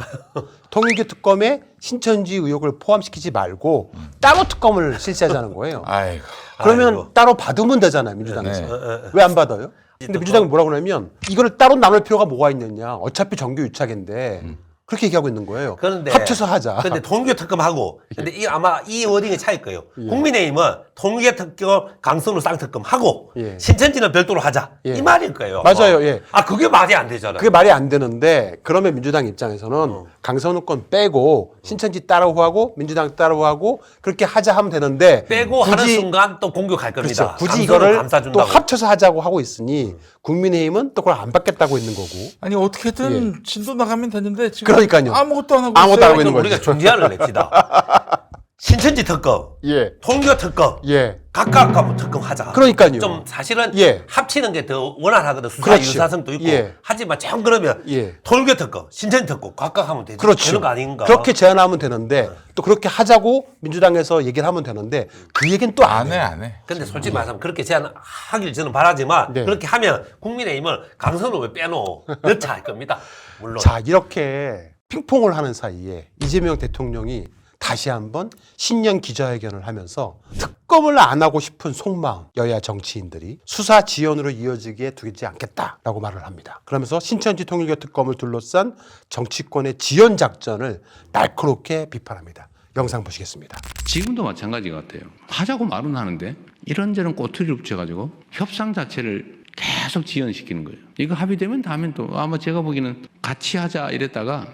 통일교 특검에 신천지 의혹을 포함시키지 말고 따로 특검을 실시하자는 거예요. 아이고. 그러면 아이고. 따로 받으면 되잖아요, 민주당에서. 네. 왜 안 받아요? 근데 민주당이 뭐라고 하냐면 이거를 따로 나눌 필요가 뭐가 있느냐. 어차피 정교 유착인데 그렇게 얘기하고 있는 거예요. 그런데 합쳐서 하자. 근데 통일교 특검하고 근데 아마 이 워딩의 차일 거예요. 국민의힘은 통일교 특검 강선우 쌍특검 하고 예. 신천지는 별도로 하자 예. 이 말일 거예요. 맞아요, 예. 아 그게 말이 안 되잖아요. 그게 말이 안 되는데 그러면 민주당 입장에서는 강선우 건 빼고 신천지 따로 하고 민주당 따로 하고 그렇게 하자 하면 되는데 빼고 하는 순간 또 공격할 겁니다. 그렇죠. 굳이 강선우 이거를 또 감싸준다고. 합쳐서 하자고 하고 있으니 국민의힘은 또 그걸 안 받겠다고 있는 거고. 아니 어떻게든 진도 나가면 되는데 지금 그러니까요. 아무것도 안 하고 아무것도 있어요. 안 하고 있는 그럼 우리가 거죠. 중재안을 냅시다. 신천지 특검, 예. 통교 특검, 예. 각각 가면 특검 하자. 그러니까요. 좀 사실은 예. 합치는 게 더 원활하거든. 수사 그렇죠. 유사성도 있고. 예. 하지만 정 그러면 예. 통교 특검, 신천지 특검 각각 하면 되지. 그렇죠. 되는 거 아닌가? 그렇게 제안하면 되는데 또 그렇게 하자고 민주당에서 얘기를 하면 되는데 그 얘기는 또 안 해. 안 해. 근데 솔직히 말하면 그렇게 제안하길 저는 바라지만 네. 그렇게 하면 국민의힘을 강선을 왜 빼놓어 넣자 할 겁니다. 물론. 자, 이렇게 핑퐁을 하는 사이에 이재명 대통령이 다시 한번 신년 기자회견을 하면서 특검을 안 하고 싶은 속마음 여야 정치인들이 수사 지연으로 이어지게 두지 않겠다라고 말을 합니다. 그러면서 신천지 통일교 특검을 둘러싼 정치권의 지연 작전을 날카롭게 비판합니다. 영상 보시겠습니다. 지금도 마찬가지 같아요. 하자고 말은 하는데 이런저런 꼬투리를 붙여가지고 협상 자체를 계속 지연시키는 거예요. 이거 합의되면 다음엔 또 아마 제가 보기에는 같이 하자 이랬다가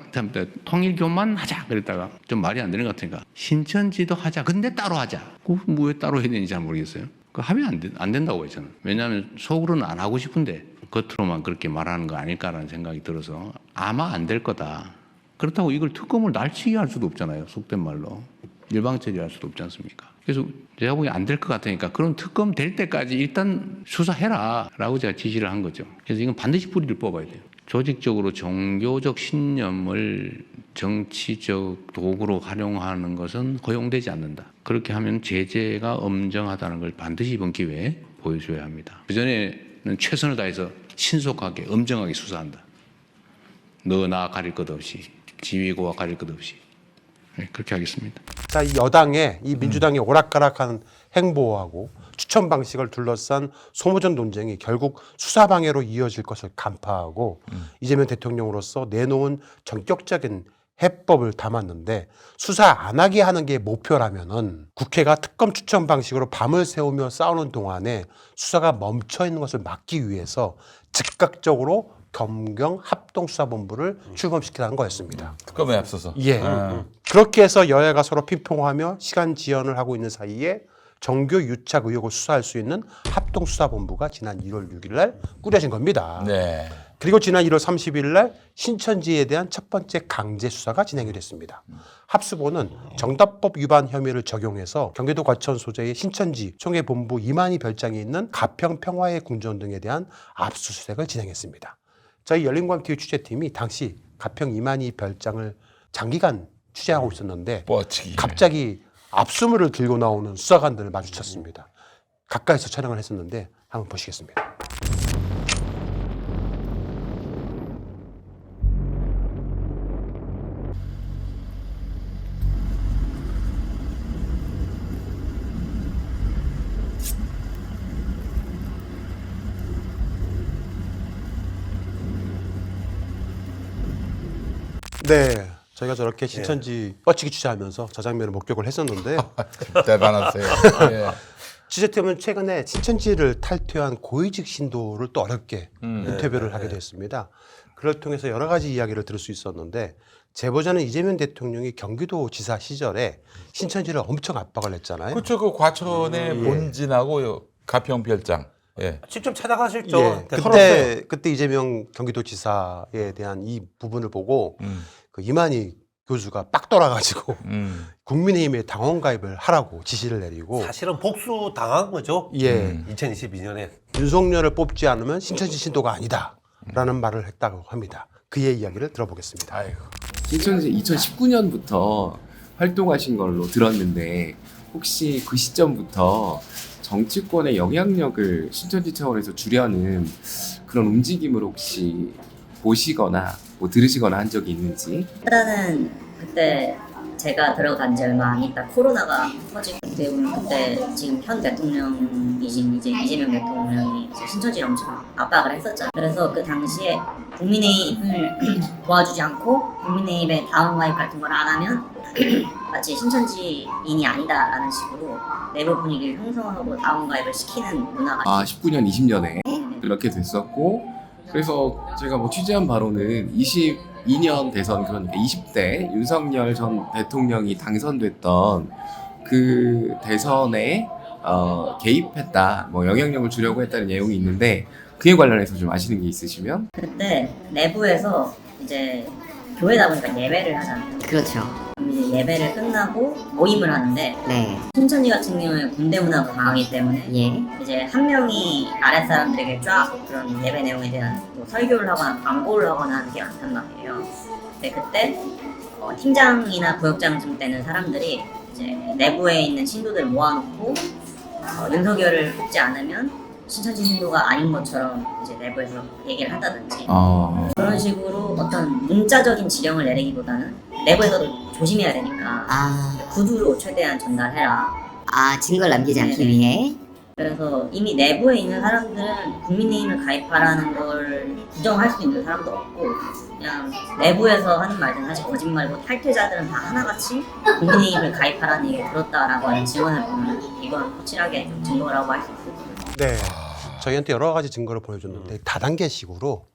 통일교만 하자 그랬다가 좀 말이 안 되는 것 같으니까 신천지도 하자. 근데 따로 하자. 뭐 왜 따로 해야 되는지 잘 모르겠어요. 그 합의 안 된다고 했잖아요. 왜냐하면 속으로는 안 하고 싶은데 겉으로만 그렇게 말하는 거 아닐까라는 생각이 들어서 아마 안 될 거다. 그렇다고 이걸 특검을 날치기 할 수도 없잖아요. 속된 말로. 일방처리할 수도 없지 않습니까? 그래서 제가 보기엔 안 될 것 같으니까 그런 특검 될 때까지 일단 수사해라 라고 제가 지시를 한 거죠. 그래서 이건 반드시 뿌리를 뽑아야 돼요. 조직적으로 종교적 신념을 정치적 도구로 활용하는 것은 허용되지 않는다. 그렇게 하면 제재가 엄정하다는 걸 반드시 이번 기회에 보여줘야 합니다. 그전에는 최선을 다해서 신속하게 엄정하게 수사한다. 너 나 가릴 것 없이 지위고와 가릴 것 없이 네, 그렇게 하겠습니다. 자, 이 여당의 이 민주당의 오락가락한 행보하고 추천 방식을 둘러싼 소모전 논쟁이 결국 수사 방해로 이어질 것을 간파하고 이재명 대통령으로서 내놓은 전격적인 해법을 담았는데 수사 안 하게 하는 게 목표라면은 국회가 특검 추천 방식으로 밤을 새우며 싸우는 동안에 수사가 멈춰 있는 것을 막기 위해서 즉각적으로 검경 합동수사본부를 출범시키라는 거였습니다. 특검에 앞서서. 예. 그렇게 해서 여야가 서로 핑퐁하며 시간 지연을 하고 있는 사이에 정교 유착 의혹을 수사할 수 있는 합동수사본부가 지난 1월 6일 날 꾸려진 겁니다. 네. 그리고 지난 1월 30일 날 신천지에 대한 첫 번째 강제 수사가 진행이 됐습니다. 합수본은 정답법 위반 혐의를 적용해서 경기도 과천 소재의 신천지 총회본부 이만희 별장이 있는 가평 평화의 궁전 등에 대한 압수수색을 진행했습니다. 저희 열린광TV 취재팀이 당시 가평 이만희 별장을 장기간 취재하고 있었는데 뻗치기. 갑자기 압수물을 들고 나오는 수사관들을 마주쳤습니다. 가까이서 촬영을 했었는데 한번 보시겠습니다. 네, 저희가 저렇게 신천지 뻗치기 취재하면서 저 장면을 목격을 했었는데 대단하세요. 예. 취재팀은 최근에 신천지를 탈퇴한 고위직 신도를 또 어렵게 인터뷰를 하게 됐습니다. 그걸 통해서 여러 가지 이야기를 들을 수 있었는데 제보자는 이재명 대통령이 경기도지사 시절에 신천지를 엄청 압박을 했잖아요. 그렇죠. 그 과천의 본진하고 가평 별장. 예. 직접 찾아가셨죠. 예, 털었어요. 그때 이재명 경기도지사에 대한 이 부분을 보고 그 이만희 교수가 빡 돌아가지고 국민의힘에 당원 가입을 하라고 지시를 내리고 사실은 복수 당한 거죠. 예 2022년에. 윤석열을 뽑지 않으면 신천지 신도가 아니다라는 말을 했다고 합니다. 그의 이야기를 들어보겠습니다. 아이고. 신천지 2019년부터 활동하신 걸로 들었는데 혹시 그 시점부터 정치권의 영향력을 신천지 차원에서 주려는 그런 움직임을 혹시 보시거나 뭐 들으시거나 한 적이 있는지? 일단은 그때 제가 들어간 지 얼마 안 있다 코로나가 터지기 때문에 그때 지금 현 대통령이신 이제 이재명 대통령이 이제 신천지를 엄청 압박을 했었잖아요. 그래서 그 당시에 국민의힘을 도와주지 않고 국민의힘에 다원가입 같은 걸 안 하면 마치 신천지인이 아니다라는 식으로 내부 분위기를 형성하고 다원가입을 시키는 문화가 19년, 20년에 그렇게 됐었고 그래서 제가 뭐 취재한 바로는 22년 대선 그러니까 20대 윤석열 전 대통령이 당선됐던 그 대선에 개입했다, 뭐 영향력을 주려고 했다는 내용이 있는데 그에 관련해서 좀 아시는 게 있으시면? 그때 내부에서 이제 교회다 보니까 예배를 하잖아요. 그렇죠. 그럼 이제 예배를 끝나고 모임을 하는데 네. 신천지 같은 경우에 군대 문화가 강하기 때문에 예. 이제 한 명이 아랫 사람들에게 쫙 그런 예배 내용에 대한 뭐 설교를 하거나 광고를 하거나 하는 게 많단 말이에요. 근데 그때 팀장이나 부역장쯤 되는 사람들이 이제 내부에 있는 신도들 모아놓고 윤석열을 뽑지 않으면 신천지 신도가 아닌 것처럼 이제 내부에서 얘기를 한다든지 그런 식으로 어떤 문자적인 지령을 내리기보다는 내부에서도 조심해야 되니까 구두로 최대한 전달해라. 증거를 남기지 않기 네네. 위해. 그래서 이미 내부에 있는 사람들은 국민의힘을 가입하라는 걸 부정할 수 있는 사람도 없고 그냥 내부에서 하는 말들은 사실 거짓말이고 탈퇴자들은 다 하나같이 국민의힘을 가입하라는 얘기를 들었다라고 하는 증언을 보면 이건 확실하게 좀 증거라고 할 수 있어요. 네. 저희한테 여러 가지 증거를 보여줬는데 다단계식으로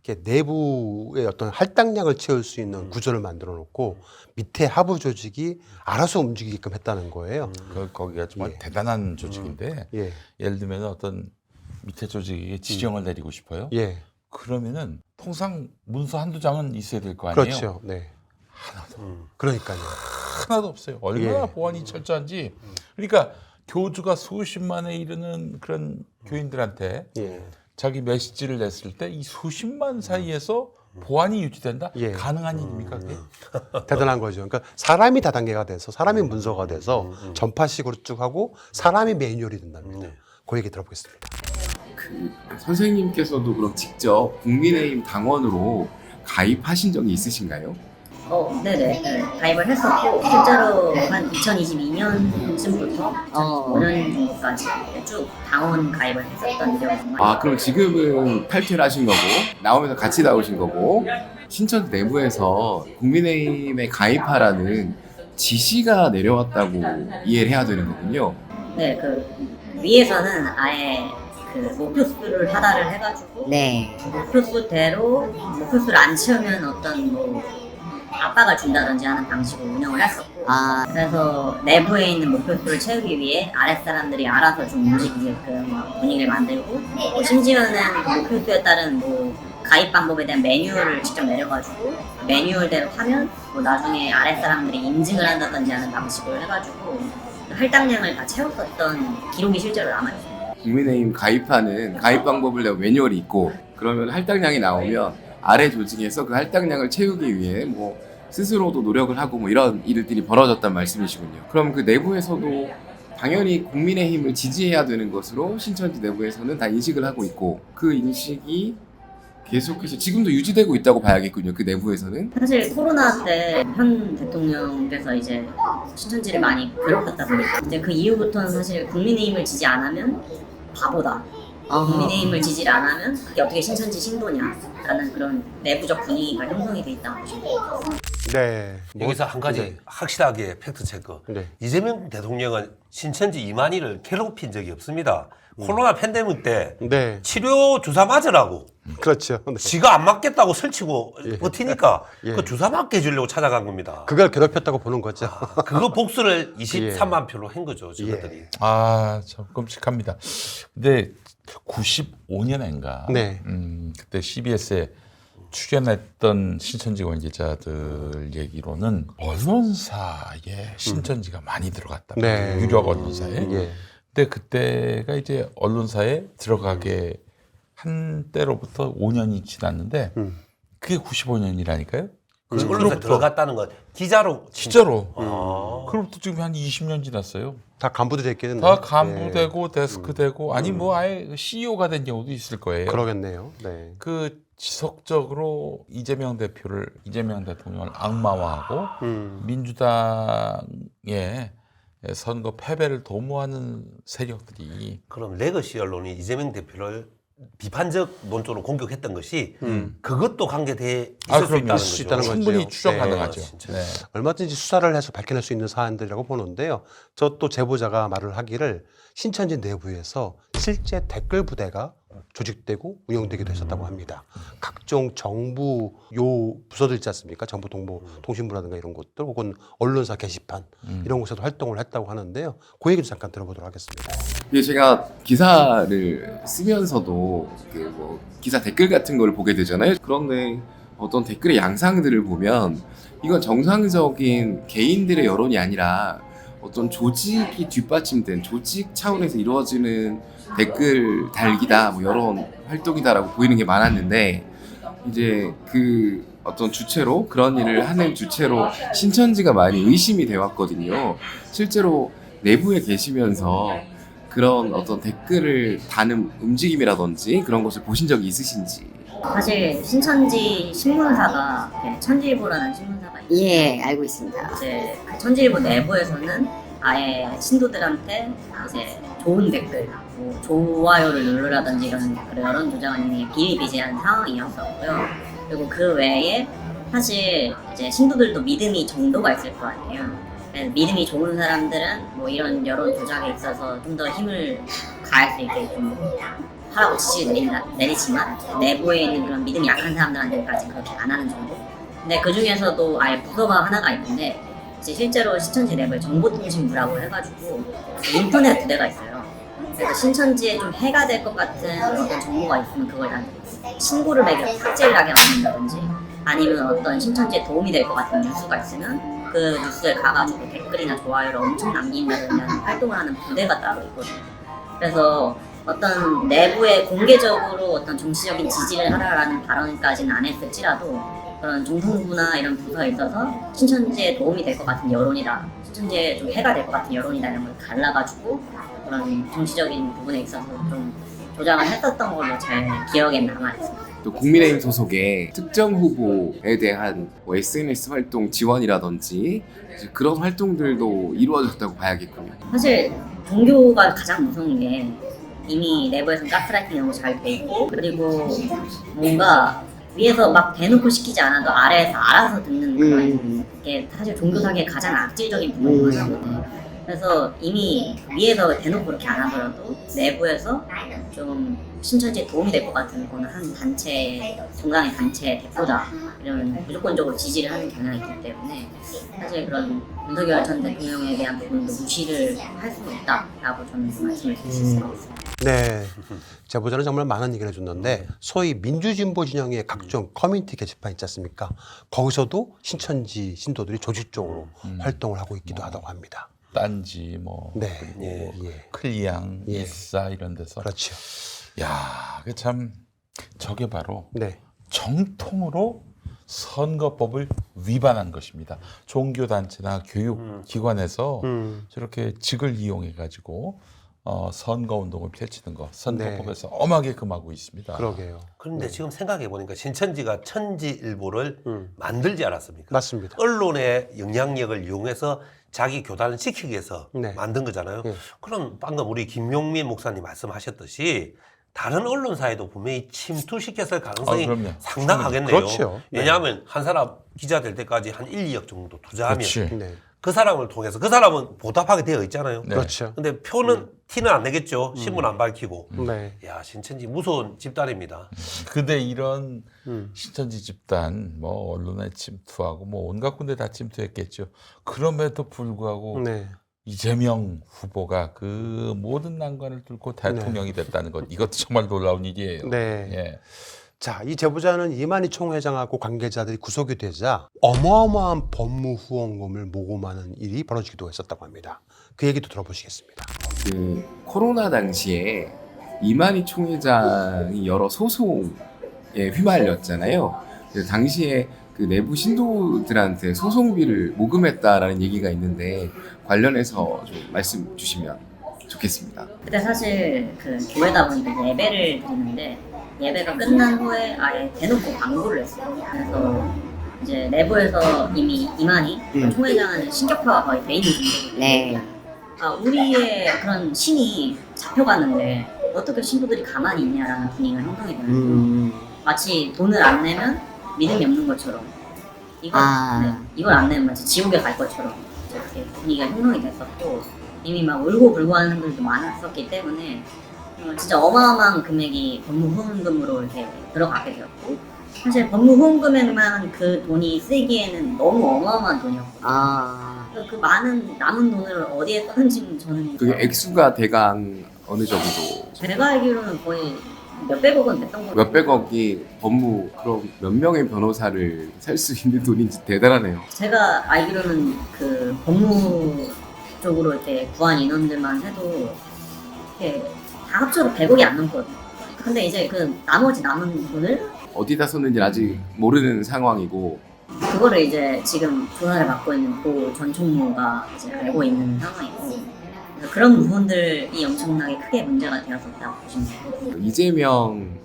이렇게 내부의 어떤 할당량을 채울 수 있는 구조를 만들어 놓고 밑에 하부 조직이 알아서 움직이게끔 했다는 거예요. 거기가 정말 예. 대단한 조직인데 예. 예를 들면 어떤 밑에 조직에게 지령을 내리고 싶어요. 예. 그러면은 통상 문서 한두 장은 있어야 될 거 아니에요. 그렇죠. 네. 하나도 그러니까요. 하나도 없어요. 얼마나 예. 보안이 철저한지. 그러니까 교주가 수십만에 이르는 그런 교인들한테 예. 자기 메시지를 냈을 때 이 수십만 사이에서 보안이 유지된다? 예. 가능한 일입니까? 그게? 대단한 거죠. 그러니까 사람이 다단계가 돼서 사람이 문서가 돼서 전파식으로 쭉 하고 사람이 매뉴얼이 된답니다. 그 얘기 들어보겠습니다. 그 선생님께서도 그럼 직접 국민의힘 당원으로 가입하신 적이 있으신가요? 네네. 네, 가입을 했었고 실제로 한 2022년쯤부터 5년 정도까지 쭉 당원 가입을 했었던 기억이 나요. 그럼 지금은 탈퇴를 하신 거고 나오면서 같이 나오신 거고 신천지 내부에서 국민의힘에 가입하라는 지시가 내려왔다고 이해를 해야 되는 거군요. 네, 그 위에서는 아예 그 목표수를 하다를 해가지고 목표수대로 목표수를 안 채우면 어떤 뭐 압박을 준다든지 하는 방식으로 운영을 했었고 그래서 내부에 있는 목표수를 채우기 위해 아랫사람들이 알아서 좀 움직이게끔 분위기를 만들고 심지어는 그 목표수에 따른 뭐 가입 방법에 대한 매뉴얼을 직접 내려가지고 매뉴얼대로 하면 뭐 나중에 아랫사람들이 인증을 한다든지 하는 방식으로 해가지고 할당량을 다 채웠었던 기록이 실제로 남아있어요. 국민의힘 가입하는 가입 방법을 내가 매뉴얼이 있고 그러면 할당량이 나오면 아래 조직에서 그 할당량을 채우기 위해 뭐 스스로도 노력을 하고 뭐 이런 일들이 벌어졌단 말씀이시군요. 그럼 그 내부에서도 당연히 국민의힘을 지지해야 되는 것으로 신천지 내부에서는 다 인식을 하고 있고 그 인식이 계속해서 지금도 유지되고 있다고 봐야겠군요. 그 내부에서는. 사실 코로나 때 현 대통령께서 이제 신천지를 많이 괴롭혔다 보니까 이제 그 이후부터는 사실 국민의힘을 지지 안 하면 바보다. 국민의힘을 지지를 안 하면 그게 어떻게 신천지 신도냐라는 그런 내부적 분위기가 형성이 돼 있다고 보시면 돼요. 네. 여기서 한 가지 네. 확실하게 팩트 체크. 네. 이재명 대통령은 신천지 이만희를 괴롭힌 적이 없습니다. 코로나 팬데믹 때 네. 치료 주사 맞으라고 그렇죠. 네. 지가 안 맞겠다고 설치고 예. 버티니까 예. 그 주사 맞게 해주려고 찾아간 겁니다. 그걸 괴롭혔다고 보는 거죠. 그거 복수를 23만 표로 한 거죠, 저것들이. 참 끔찍합니다. 근데 95년인가 네. 그때 CBS에 출연했던 신천지 관계자들 얘기로는 언론사에 신천지가 많이 들어갔다. 네. 유력 언론사에. 예. 근데 그때가 이제 언론사에 들어가게 한 때로부터 5년이 지났는데 그게 95년이라니까요. 그 언론사에 들어갔다는 건 기자로. 진짜로. 아. 그로부터 지금 한 20년 지났어요. 다 간부들이 했겠는데. 다 간부되고 데스크되고 아니 뭐 아예 CEO가 된 경우도 있을 거예요. 그러겠네요. 네. 그 지속적으로 이재명 대통령을 악마화하고 민주당의 선거 패배를 도모하는 세력들이 그럼 레거시 언론이 이재명 대표를 비판적 논조로 공격했던 것이 그것도 관계돼 있을 수 그럼요. 있다는 수 거죠. 있다는 거죠. 충분히 추정 네. 가능하죠. 진짜. 네. 얼마든지 수사를 해서 밝혀낼 수 있는 사안들이라고 보는데요. 저 또 제보자가 말을 하기를 신천지 내부에서 실제 댓글 부대가 조직되고 운영되기도 했었다고 합니다. 각종 정부 부서들 있지 않습니까? 정부 통신부라든가 이런 곳들 혹은 언론사 게시판 이런 곳에도 활동을 했다고 하는데요. 그 얘기도 잠깐 들어보도록 하겠습니다. 제가 기사를 쓰면서도 그 뭐 기사 댓글 같은 걸 보게 되잖아요. 그런데 어떤 댓글의 양상들을 보면 이건 정상적인 개인들의 여론이 아니라 어떤 조직이 뒷받침된 조직 차원에서 이루어지는 댓글 달기다, 뭐 이런 활동이다라고 보이는 게 많았는데, 이제 그 어떤 주체로, 그런 일을 하는 주체로 신천지가 많이 의심이 되어 왔거든요. 실제로 내부에 계시면서 그런 어떤 댓글을 다는 움직임이라든지 그런 것을 보신 적이 있으신지. 사실 신천지 신문사가 천지일보라는 신문사가 있어요. 예, 알고 있습니다. 이제 그 천지일보 내부에서는 아예 신도들한테 이제 좋은 댓글, 뭐 좋아요를 누르라든지 이런 여론 조작이 비일비재한 상황이었었고요. 그리고 그 외에 사실 이제 신도들도 믿음이 정도가 있을 거 아니에요. 그래서 믿음이 좋은 사람들은 뭐 이런 여론 조작에 있어서 좀 더 힘을 가할 수 있게 좀 하라고 지시를 내리지만 내부에 있는 그런 믿음이 약한 사람들한테까지 그렇게 안 하는 정도. 근데 그 중에서도 아예 부서가 하나가 있는데 이제 실제로 신천지 내부에 정보통신부라고 해가지고 인터넷 부대가 있어요. 그래서 신천지에 좀 해가 될 것 같은 어떤 정보가 있으면 그걸 다 신고를 매겨 삭제를 하게 만든다든지, 아니면 어떤 신천지에 도움이 될 것 같은 뉴스가 있으면 그 뉴스에 가가지고 댓글이나 좋아요를 엄청 남긴다든지 하는 활동을 하는 부대가 따로 있거든요. 그래서 어떤 내부에 공개적으로 어떤 정치적인 지지를 하라라는 발언까지는 안 했을지라도 그런 중성부나 이런 부서에 있어서 신천지에 도움이 될 것 같은 여론이다, 신천지에 좀 해가 될 것 같은 여론이다 이런 걸 갈라가지고 그런 정치적인 부분에 있어서 좀 조장을 했었던 걸로 제 기억에 남아있습니다. 또 국민의힘 소속의 특정 후보에 대한 뭐 SNS 활동 지원이라든지 이제 그런 활동들도 이루어졌다고 봐야겠군요. 사실 종교가 가장 무서운 게 이미 내부에서는 가스라이팅이 너무 잘 돼 있고, 그리고 뭔가 위에서 막 대놓고 시키지 않아도 아래에서 알아서 듣는 그런 게 사실 종교 사기의 가장 악질적인 부분인 거거든요. 그래서 이미 위에서 대놓고 그렇게 안 하더라도 내부에서 좀 신천지에 도움이 될 것 같은 거는 한 단체, 정당의 단체 대표다 이러면 무조건적으로 지지를 하는 경향이 있기 때문에 사실 그런 윤석열 전 대통령에 대한 부분도 무시를 할 수는 없다라고 저는 말씀을 드릴 수 있을 것 같습니다. 네. 제보자는 정말 많은 얘기를 해줬는데 소위 민주진보 진영의 각종 커뮤니티 게시판 있지 않습니까? 거기서도 신천지 신도들이 조직적으로 활동을 하고 있기도 하다고 합니다. 딴지 뭐 네. 그리고 예. 클리앙, 예. 일사 이런 데서 그렇죠. 야, 그 참 저게 바로 네. 정통으로 선거법을 위반한 것입니다. 종교단체나 교육기관에서 저렇게 직을 이용해 가지고 선거운동을 펼치는 거 선거법에서 엄하게 금하고 있습니다. 그러게요. 그런데 지금 생각해 보니까 신천지가 천지일보를 만들지 않았습니까? 맞습니다. 언론의 영향력을 이용해서 자기 교단을 지키기 위해서 네. 만든 거잖아요. 네. 그럼 방금 우리 김용민 목사님 말씀하셨듯이 다른 언론사에도 분명히 침투시켰을 가능성이 그럼요. 상당하겠네요. 그렇죠. 네. 왜냐하면 한 사람 기자 될 때까지 한 1, 2억 정도 투자하면 그렇지. 네. 그 사람을 통해서 그 사람은 보답하게 되어 있잖아요. 네. 그렇죠. 근데 표는 티는 안 내겠죠. 신문 안 밝히고. 네. 야, 신천지 무서운 집단입니다. 근데 이런 신천지 집단 뭐 언론에 침투하고 뭐 온갖 군데 다 침투했겠죠. 그럼에도 불구하고 네. 이재명 후보가 그 모든 난관을 뚫고 대통령이 됐다는 것, 이것도 정말 놀라운 일이에요. 네. 예. 자, 이 제보자는 이만희 총회장하고 관계자들이 구속이 되자 어마어마한 법무 후원금을 모금하는 일이 벌어지기도 했었다고 합니다. 그 얘기도 들어보시겠습니다. 그 코로나 당시에 이만희 총회장이 여러 소송에 휘말렸잖아요. 그래서 당시에 그 내부 신도들한테 소송비를 모금했다라는 얘기가 있는데 관련해서 좀 말씀 주시면 좋겠습니다. 그때 사실 그 교회다 보니까 예배를 드리는데 예배가 끝난 후에 아예 대놓고 광고를 했어요. 그래서 이제 내부에서 이미 이만희 총회장은 신격화가 거의 돼 있는 정도거든요. 네. 아, 우리의 그런 신이 잡혀갔는데 어떻게 신도들이 가만히 있냐라는 분위기가 형성이 되는 거예요. 마치 돈을 안 내면 믿음이 없는 것처럼 이걸 안 내면 마치 지옥에 갈 것처럼 이렇게 분위기가 형성이 됐었고, 이미 막 울고 불고 하는 사람들도 많았었기 때문에 진짜 어마어마한 금액이 법무 후원금으로 이렇게 들어가게 되었고, 사실 법무 후원금에만 그 돈이 쓰이기에는 너무 어마어마한 돈이었고, 그 많은 남은 돈을 어디에 썼는지는 저는 그게 액수가 대강 어느 정도? 제가 알기로는 거의 몇백억은 냈던 거. 몇백억이 법무 그럼 몇 명의 변호사를 살 수 있는 돈인지 대단하네요. 제가 알기로는 그 법무 쪽으로 이렇게 구한 인원들만 해도 이렇게 다 합쳐도 100억이 안 넘거든요. 근데 이제 그 나머지 남은 돈을 어디다 썼는지 아직 모르는 상황이고 그거를 이제 지금 조사를 받고 있는 고 전 총무가 이제 알고 있는 상황이고, 그래서 그런 부분들이 엄청나게 크게 문제가 되었었다고 보시면 돼요. 이재명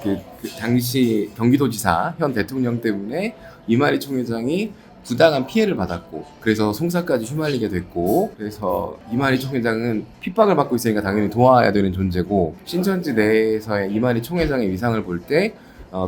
그 당시 경기도지사 현 대통령 때문에 이만희 총회장이 부당한 피해를 받았고 그래서 송사까지 휘말리게 됐고 그래서 이만희 총회장은 핍박을 받고 있으니까 당연히 도와야 되는 존재고 신천지 내에서의 이만희 총회장의 위상을 볼 때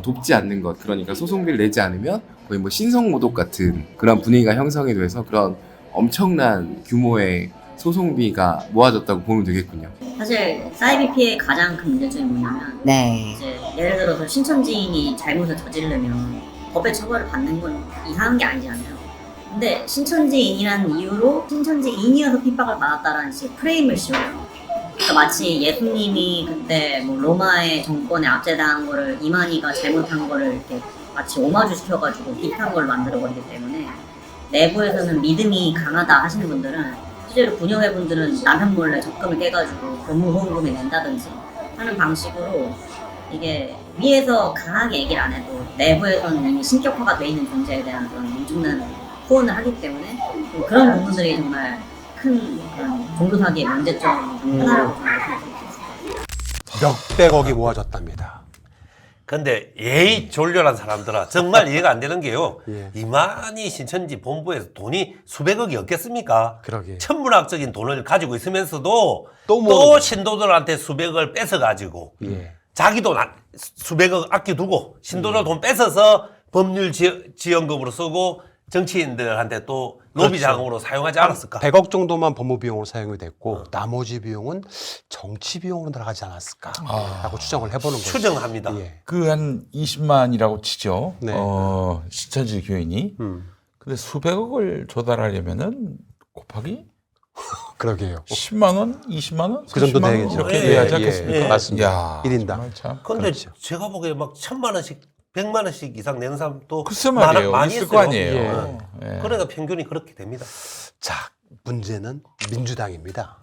돕지 않는 것 그러니까 소송비를 내지 않으면 거의 뭐 신성모독 같은 그런 분위기가 형성이 돼서 그런 엄청난 규모의 소송비가 모아졌다고 보면 되겠군요. 사실 사이비 피해의 가장 큰 문제점이 뭐냐면 이제 예를 들어서 신천지인이 잘못을 저지르면 법의 처벌을 받는 건 이상한 게 아니잖아요. 근데 신천지인이라는 이유로 신천지인이어서 핍박을 받았다라는 식의 프레임을 씌워요. 그러니까 마치 예수님이 그때 뭐 로마의 정권에 압제당한 거를 이만희가 잘못한 거를 이렇게 마치 오마주 시켜가지고 비슷한 걸 만들어버리기 때문에 내부에서는 믿음이 강하다 하시는 분들은 실제로 분녀회분들은 남편 몰래 적금을 깨가지고 법무보험금을 낸다든지 하는 방식으로 이게 위에서 강하게 얘기를 안 해도 내부에서는 이미 신격화가 돼 있는 존재에 대한 그런 엄청난 후원을 하기 때문에 그런 부분들이 정말 큰 그런 종교사기의 문제점 중 하나라고 생각합니다. 몇백억이 모아졌답니다. 근데 예의 졸렬한 사람들아 정말 이해가 안 되는 게요. 예. 이만희 신천지 본부에서 돈이 수백억이 없겠습니까? 그러게. 천문학적인 돈을 가지고 있으면서도 또 또 신도들한테 수백억을 뺏어가지고 예. 자기 돈 수백억 아껴두고 신도들 돈 뺏어서 법률 지원금으로 쓰고 정치인들한테 또 로비 그렇죠. 자금으로 사용하지 않았을까? 100억 정도만 법무 비용으로 사용이 됐고 나머지 비용은 정치 비용으로 들어가지 않았을까라고 추정을 해보는 거죠. 추정합니다. 예. 그 한 20만이라고 치죠. 네. 신천지 교인이. 근데 수백억을 조달하려면은 곱하기 그러게요. 10만 원, 20만 원, 그 정도 30만 원 되겠죠. 이렇게 예, 돼야지 예, 않겠습니까? 예. 맞습니다. 야, 1인당. 정말 참. 근데 그렇죠. 제가 보기에 막 1,000만 원씩 100만 원씩 이상 내는 사람도 글쎄 말이에요. 많이 있을 했어요. 거 아니에요. 예. 그러니까 평균이 그렇게 됩니다. 자, 문제는 민주당입니다.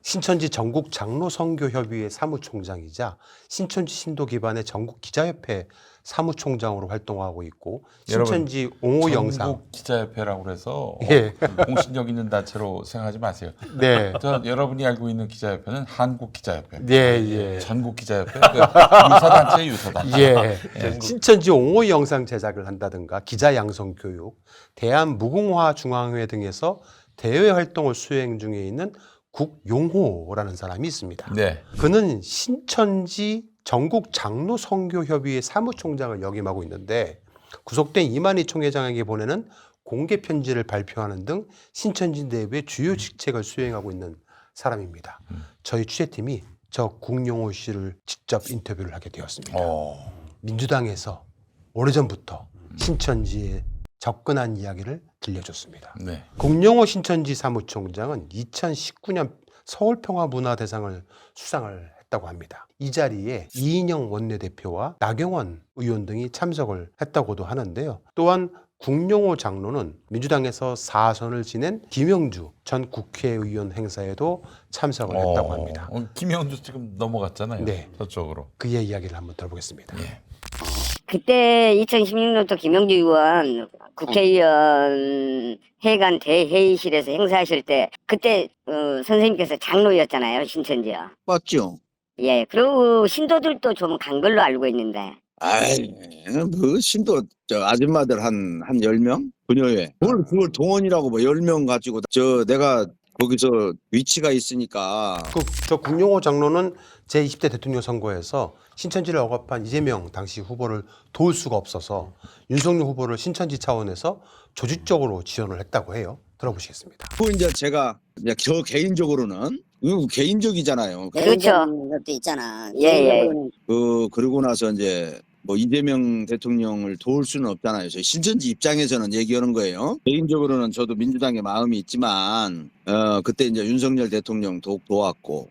신천지 전국 장로 선교협의회 사무총장이자 신천지 신도 기반의 전국 기자협회 사무총장으로 활동하고 있고 신천지 옹호 영상 전국 기자협회라고 그래서 예. 공신력 있는 단체로 생각하지 마세요. 네. 저 여러분이 알고 있는 기자협회는 한국 기자협회. 예, 예. 전국 기자협회. 그 유사단체 유사단체. 예. 신천지 옹호 영상 제작을 한다든가 기자 양성 교육, 대한 무궁화 중앙회 등에서 대외 활동을 수행 중에 있는 국용호라는 사람이 있습니다. 네. 그는 신천지 전국 장로 선교협의회 사무총장을 역임하고 있는데 구속된 이만희 총회장에게 보내는 공개 편지를 발표하는 등 신천지 내부의 주요 직책을 수행하고 있는 사람입니다. 저희 취재팀이 저 국용호 씨를 직접 인터뷰를 하게 되었습니다. 민주당에서 오래전부터 신천지에 접근한 이야기를 들려줬습니다. 네. 국용호 신천지 사무총장은 2019년 서울평화문화대상을 수상을 했다고 합니다. 이 자리에 이인영 원내대표와 나경원 의원 등이 참석을 했다고도 하는데요. 또한 국용호 장로는 민주당에서 4선을 지낸 김영주 전 국회의원 행사에도 참석을 했다고 합니다. 김영주 지금 넘어갔잖아요. 네. 저쪽으로. 그의 이야기를 한번 들어보겠습니다. 예. 그때 2016년도 김영주 의원 국회의원 회관 대회의실에서 행사하실 때 그때 선생님께서 장로였잖아요, 신천지요. 맞죠? 예, 그리고 신도들도 좀 간 걸로 알고 있는데. 아이, 그 신도 저 아줌마들 한 10명? 분여회. 그걸 동원이라고 뭐 10명 가지고 내가 거기서 위치가 있으니까. 저 국용호 장로는 제20대 대통령 선거에서 신천지를 억압한 이재명 당시 후보를 도울 수가 없어서 윤석열 후보를 신천지 차원에서 조직적으로 지원을 했다고 해요. 들어보시겠습니다. 그 이제 제가 이제 저 개인적으로는 이거 개인적이잖아요. 그렇죠. 것도 있잖아. 예. 그러고 나서 이제 뭐 이재명 대통령을 도울 수는 없잖아요. 저희 신천지 입장에서는 얘기하는 거예요. 개인적으로는 저도 민주당의 마음이 있지만 그때 이제 윤석열 대통령 도왔고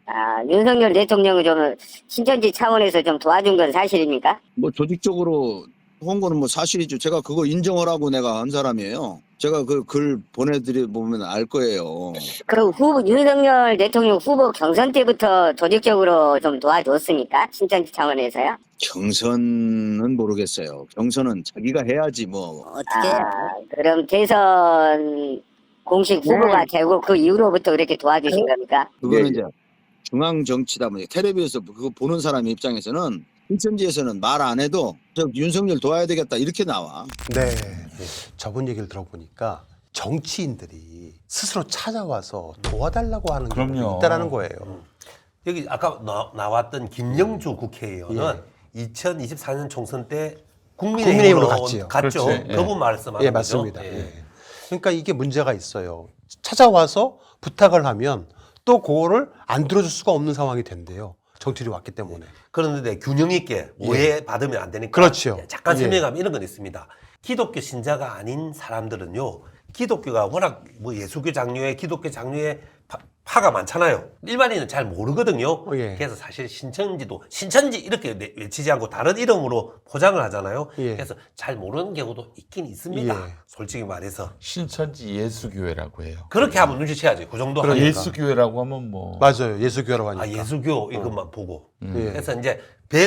윤석열 대통령을 좀 신천지 차원에서 좀 도와준 건 사실입니까? 뭐 조직적으로 한 거는 뭐 사실이죠. 제가 그거 인정하라고 내가 한 사람이에요. 제가 그 글 보내드려 보면 알 거예요. 그 윤석열 대통령 후보 경선 때부터 조직적으로 좀 도와줬습니까? 신천지 차원에서요? 경선은 모르겠어요. 경선은 자기가 해야지 뭐. 어떻게 그럼 대선 공식 후보가 되고 그 이후로부터 그렇게 도와주신 겁니까? 그거는 예, 이제 중앙 정치다 보니 텔레비에서 그거 보는 사람 입장에서는 신천지에서는 말 안 해도 저 윤석열 도와야 되겠다 이렇게 나와. 네. 저번 얘기를 들어보니까 정치인들이 스스로 찾아와서 도와달라고 하는 경우도 그럼요. 있다라는 거예요. 여기 아까 나왔던 김영주 국회의원은 2024년 총선 때 국민의힘으로 갔죠. 갔지요. 그렇지. 그분 말씀하는 예, 거죠. 맞습니다. 예. 예. 그러니까 이게 문제가 있어요. 찾아와서 부탁을 하면 또 그거를 안 들어줄 수가 없는 상황이 된대요. 정치인이 왔기 때문에. 그런데 균형 있게 오해 받으면 안 되니까 그렇죠. 잠깐 예. 설명하면 이런 건 있습니다. 기독교 신자가 아닌 사람들은요. 기독교가 워낙 뭐 예수교 장류에 기독교 장류에 파가 많잖아요. 일반인은 잘 모르거든요. 예. 그래서 사실 신천지도 신천지 이렇게 외치지 않고 다른 이름으로 포장을 하잖아요. 예. 그래서 잘 모르는 경우도 있긴 있습니다. 예. 솔직히 말해서. 신천지 예수교회라고 해요. 그렇게 하면 눈치채야지. 그 정도 하니까. 예수교회라고 하면 뭐 맞아요. 예수교라고 하니까. 아, 예수교 이것만 보고. 예. 그래서 이제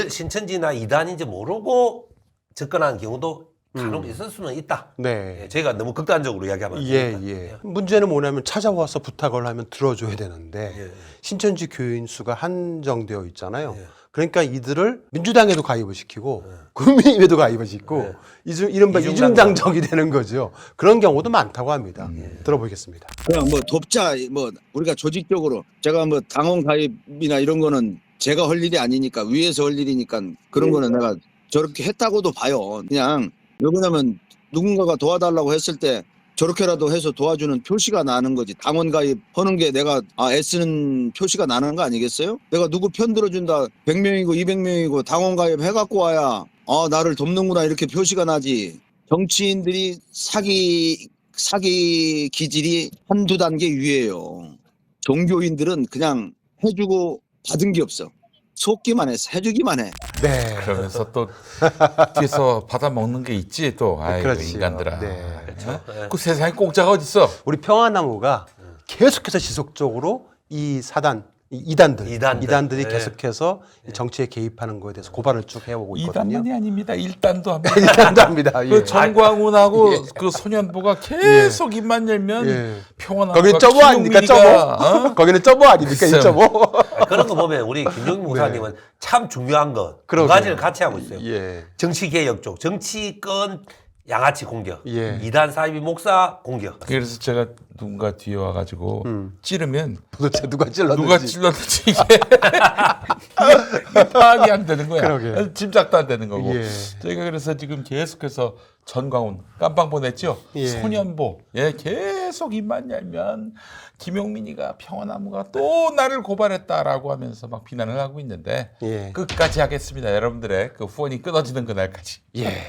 신천지나 이단인지 모르고 접근하는 경우도 간혹 있을 수는 있다. 네. 예, 저희가 너무 극단적으로 이야기하면 안 예, 됩니다. 예. 문제는 뭐냐면 찾아와서 부탁을 하면 들어줘야 되는데 예. 신천지 교인 수가 한정되어 있잖아요. 예. 그러니까 이들을 민주당에도 가입을 시키고 국민의힘에도 가입을 시키고 이른바 이중당적이 되는 거죠. 그런 경우도 많다고 합니다. 들어보겠습니다. 그냥 뭐 돕자 뭐 우리가 조직적으로 제가 뭐 당원 가입이나 이런 거는 제가 할 일이 아니니까 위에서 할 일이니까 그런 거는 내가 저렇게 했다고도 봐요. 그냥 왜 그러냐면 누군가가 도와달라고 했을 때 저렇게라도 해서 도와주는 표시가 나는 거지. 당원 가입하는 게 내가 애쓰는 표시가 나는 거 아니겠어요? 내가 누구 편 들어준다 100명이고 200명이고 당원 가입 해갖고 와야 나를 돕는구나 이렇게 표시가 나지. 정치인들이 사기 기질이 한두 단계 위에요. 종교인들은 그냥 해주고 받은 게 없어. 속기만 해, 해주기만 해. 네. 그러면서 또 뒤에서 받아 먹는 게 있지 또. 아이고 그렇지요. 인간들아. 네. 그렇죠. 예. 그 세상에 공짜가 어딨어? 우리 평화나무가 계속해서 지속적으로 이 사단, 이단들이 네. 계속해서 이 정치에 개입하는 거에 대해서 고발을 쭉 해오고 있거든요. 2단만이 아닙니다. 1단도 합니다. 이단도 합니다. 예. 그 정광훈하고 그 소년보가 계속 입만 열면 예. 평화나무가 거기 점오 아닙니까? 점오? 거기는 점오 아닙니까? 글쎄요. 1.5? 그런 거 보면 우리 김종인 목사님은 참 중요한 거 두 그러게요. 가지를 같이 하고 있어요. 예. 정치개혁 쪽, 정치권 양아치 공격, 예. 이단 사이비 목사 공격. 그래서 제가 누군가 뒤에 와가지고 찌르면 도대체 누가 찔렀는지. 누가 찔렀는지 이게 파악이 안 되는 거야. 그러게요. 짐작도 안 되는 거고. 예. 저희가 그래서 지금 계속해서 전광훈 깜빵 보냈죠. 예. 소년보 계속 입만 열면 김용민이가 평화나무가 또 나를 고발했다라고 하면서 막 비난을 하고 있는데 예. 끝까지 하겠습니다. 여러분들의 그 후원이 끊어지는 그날까지. 예.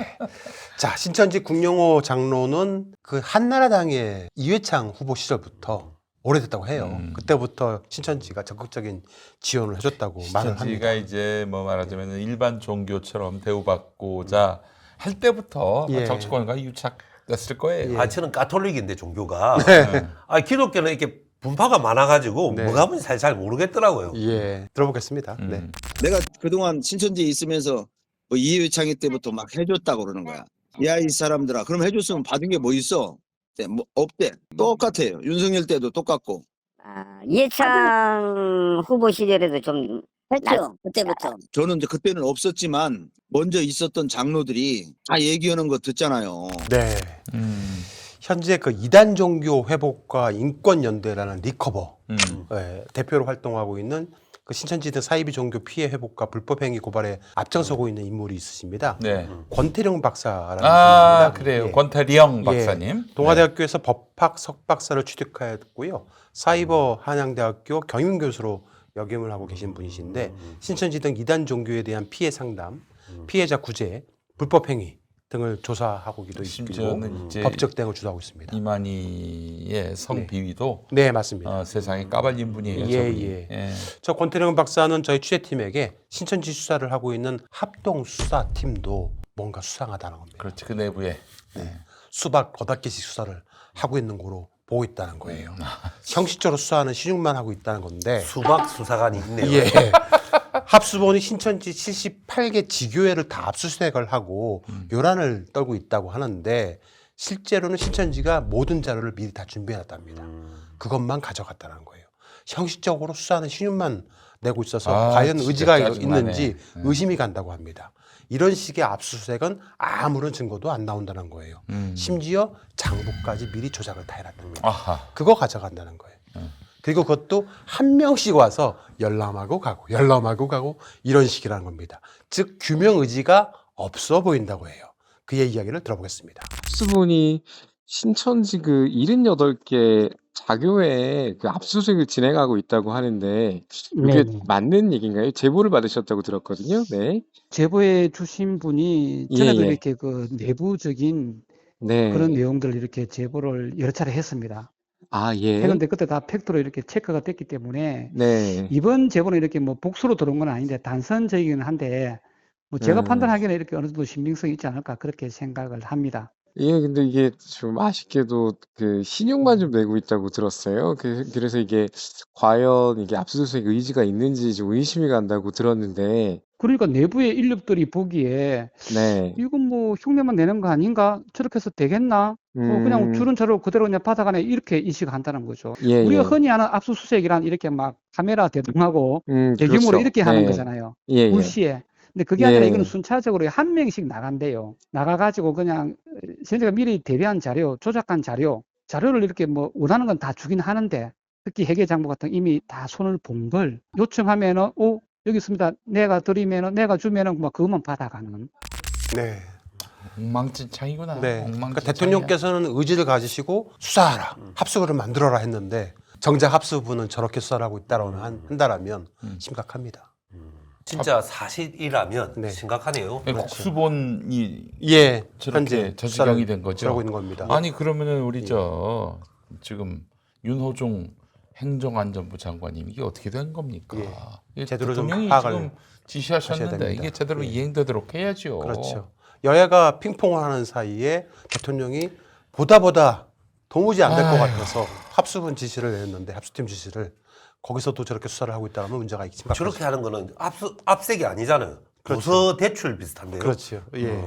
자, 신천지 국영호 장로는 그 한나라당의 이회창 후보 시절부터 오래됐다고 해요. 그때부터 신천지가 적극적인 지원을 해줬다고 말을 합니다. 신천지가 이제 뭐 말하자면 일반 종교처럼 대우받고자 할 때부터 예. 정치권과 유착됐을 거예요. 아, 저는 가톨릭인데 종교가. 네. 아, 기독교는 이렇게 분파가 많아가지고 네. 뭐가 뭔지 잘 모르겠더라고요. 예. 들어보겠습니다. 네. 내가 그동안 신천지에 있으면서 뭐 이회창이 때부터 막 해줬다고 그러는 거야. 야, 이 사람들아. 그럼 해줬으면 받은 게 뭐 있어? 뭐 없대. 똑같아요. 윤석열 때도 똑같고. 이해창 후보 시절에도 좀 했죠. 그때부터. 저는 이제 그때는 없었지만 먼저 있었던 장로들이 다 얘기하는 거 듣잖아요. 네. 현재 그 이단 종교 회복과 인권연대라는 리커버 예, 대표로 활동하고 있는 그 신천지 등 사이비 종교 피해 회복과 불법행위 고발에 앞장서고 있는 인물이 있으십니다. 네. 권태령 박사라는 아, 분입니다. 그래요. 예. 권태령 박사님. 동아대학교에서 법학 석박사를 취득하였고요. 사이버 한양대학교 경영교수로 역임을 하고 계신 분이신데 신천지 등 이단 종교에 대한 피해 상담, 피해자 구제, 불법 행위 등을 조사하고기도 있고 심지어는 이제 법적 대응을 주도하고 있습니다. 이만희의 성비위도 네, 맞습니다. 세상에 까발린 분이에요. 예, 저분이. 예. 예. 저 권태령 박사는 저희 취재팀에게 신천지 수사를 하고 있는 합동 수사팀도 뭔가 수상하다는 겁니다. 그렇지, 그 내부에. 수박 8개씩 수사를 하고 있는 거로 보고 있다는 거예요. 형식적으로 수사하는 신용만 하고 있다는 건데 수박 수사관이 있네요. 예. 합수본이 신천지 78개 지교회를 다 압수수색을 하고 요란을 떨고 있다고 하는데 실제로는 신천지가 모든 자료를 미리 다 준비해놨답니다. 그것만 가져갔다는 거예요. 형식적으로 수사하는 신용만 내고 있어서 과연 진짜 의지가 짜증나네. 있는지 의심이 간다고 합니다. 이런 식의 압수수색은 아무런 증거도 안 나온다는 거예요. 심지어 장부까지 미리 조작을 다 해놨답니다. 아하. 그거 가져간다는 거예요. 그리고 그것도 한 명씩 와서 열람하고 가고 이런 식이라는 겁니다. 즉 규명 의지가 없어 보인다고 해요. 그의 이야기를 들어보겠습니다. 합수본이 신천지 그 78개 자교회에 그 압수수색을 진행하고 있다고 하는데 이게 네. 맞는 얘기인가요? 제보를 받으셨다고 들었거든요. 네. 제보해 주신 분이 예, 전에도 예. 이렇게 그 내부적인 네. 그런 내용들을 이렇게 제보를 여러 차례 했습니다. 아, 예. 했는데 그때 다 팩트로 이렇게 체크가 됐기 때문에 네. 이번 제보는 이렇게 뭐 복수로 들어온 건 아닌데 단선적이긴 한데 뭐 제가 판단하기에는 이렇게 어느 정도 신빙성이 있지 않을까 그렇게 생각을 합니다. 예, 근데 이게 좀 아쉽게도 그 신용만 좀 내고 있다고 들었어요. 그래서 이게 과연 이게 압수수색 의지가 있는지 좀 의심이 간다고 들었는데, 그러니까 내부의 인력들이 보기에 네. 이건 뭐 흉내만 내는 거 아닌가? 저렇게 해서 되겠나? 그냥 줄은 저로 그대로 그냥 받아가네 이렇게 인식한다는 거죠. 예, 우리가 예. 흔히 하는 압수수색이란 이렇게 막 카메라 대동하고 대규모로 그렇죠. 이렇게 하는 네. 거잖아요. 예, 예. 불시에. 근데 그게 아니라 예. 이거는 순차적으로 한 명씩 나간대요. 나가가지고 그냥 선생가 미리 대비한 자료, 조작한 자료를 이렇게 뭐 원하는 건 다 주긴 하는데 특히 회계장부 같은 거 이미 다 손을 본 걸 요청하면은 여기 있습니다. 내가 드리면은 내가 주면은 막 그것만 받아가는. 네. 엉망진창이구나. 네. 그러니까 엉망진창이야. 대통령께서는 의지를 가지시고 수사하라, 합수부를 만들어라 했는데 정작 합수부는 저렇게 수사를 하고 있다라고 한다라면 심각합니다. 진짜 사실이라면 네. 심각하네요. 국수본이 예, 저렇게 현재 저지경이 된 거죠. 하고 있는 겁니다. 아니 그러면은 우리 지금 윤호중 행정안전부 장관님 이게 어떻게 된 겁니까? 이게 제대로 좀 대통령이 파악을 지금 하셔야 지시하셨는데 됩니다. 이게 제대로 예. 이행되도록 해야죠. 그렇죠. 여야가 핑퐁을 하는 사이에 대통령이 보다 도무지 안 될 것 아휴. 같아서 합수분 지시를 내렸는데 합수팀 지시를 거기서도 저렇게 수사를 하고 있다면 문제가 있습니다. 저렇게 하는 거는 압색이 아니잖아요. 도서 대출 비슷한데요. 그렇죠. 예.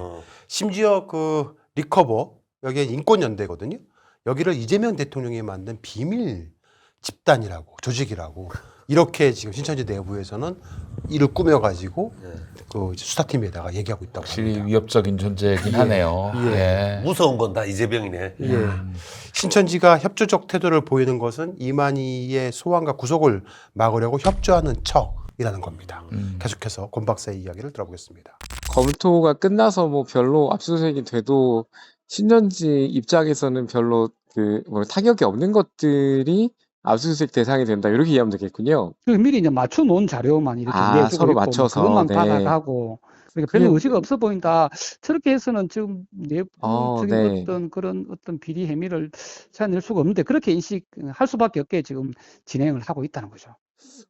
심지어 그 리커버 여기에 인권연대거든요. 여기를 이재명 대통령이 만든 비밀 집단이라고 조직이라고 이렇게 지금 신천지 내부에서는 이를 꾸며가지고 그 수사팀에다가 얘기하고 있다고 확실히 합니다. 위협적인 존재이긴 하네요. 예. 무서운 건 다 이재명이네. 예. 신천지가 협조적 태도를 보이는 것은 이만희의 소환과 구속을 막으려고 협조하는 척이라는 겁니다. 계속해서 권 박사의 이야기를 들어보겠습니다. 검토가 끝나서 뭐 별로 압수수색이 돼도 신천지 입장에서는 별로 타격이 없는 것들이 압수수색 대상이 된다 이렇게 이해하면 되겠군요. 그 미리 이제 맞춰 놓은 자료만 이렇게 내주고 서로 있고 맞춰서. 그것만 네. 받아가고 그러니까 별로 그냥- 의지가 없어 보인다. 저렇게 해서는 지금 내부적인 네. 어떤 비리 혐의를 찾아낼 수가 없는데 그렇게 인식할 수밖에 없게 지금 진행을 하고 있다는 거죠.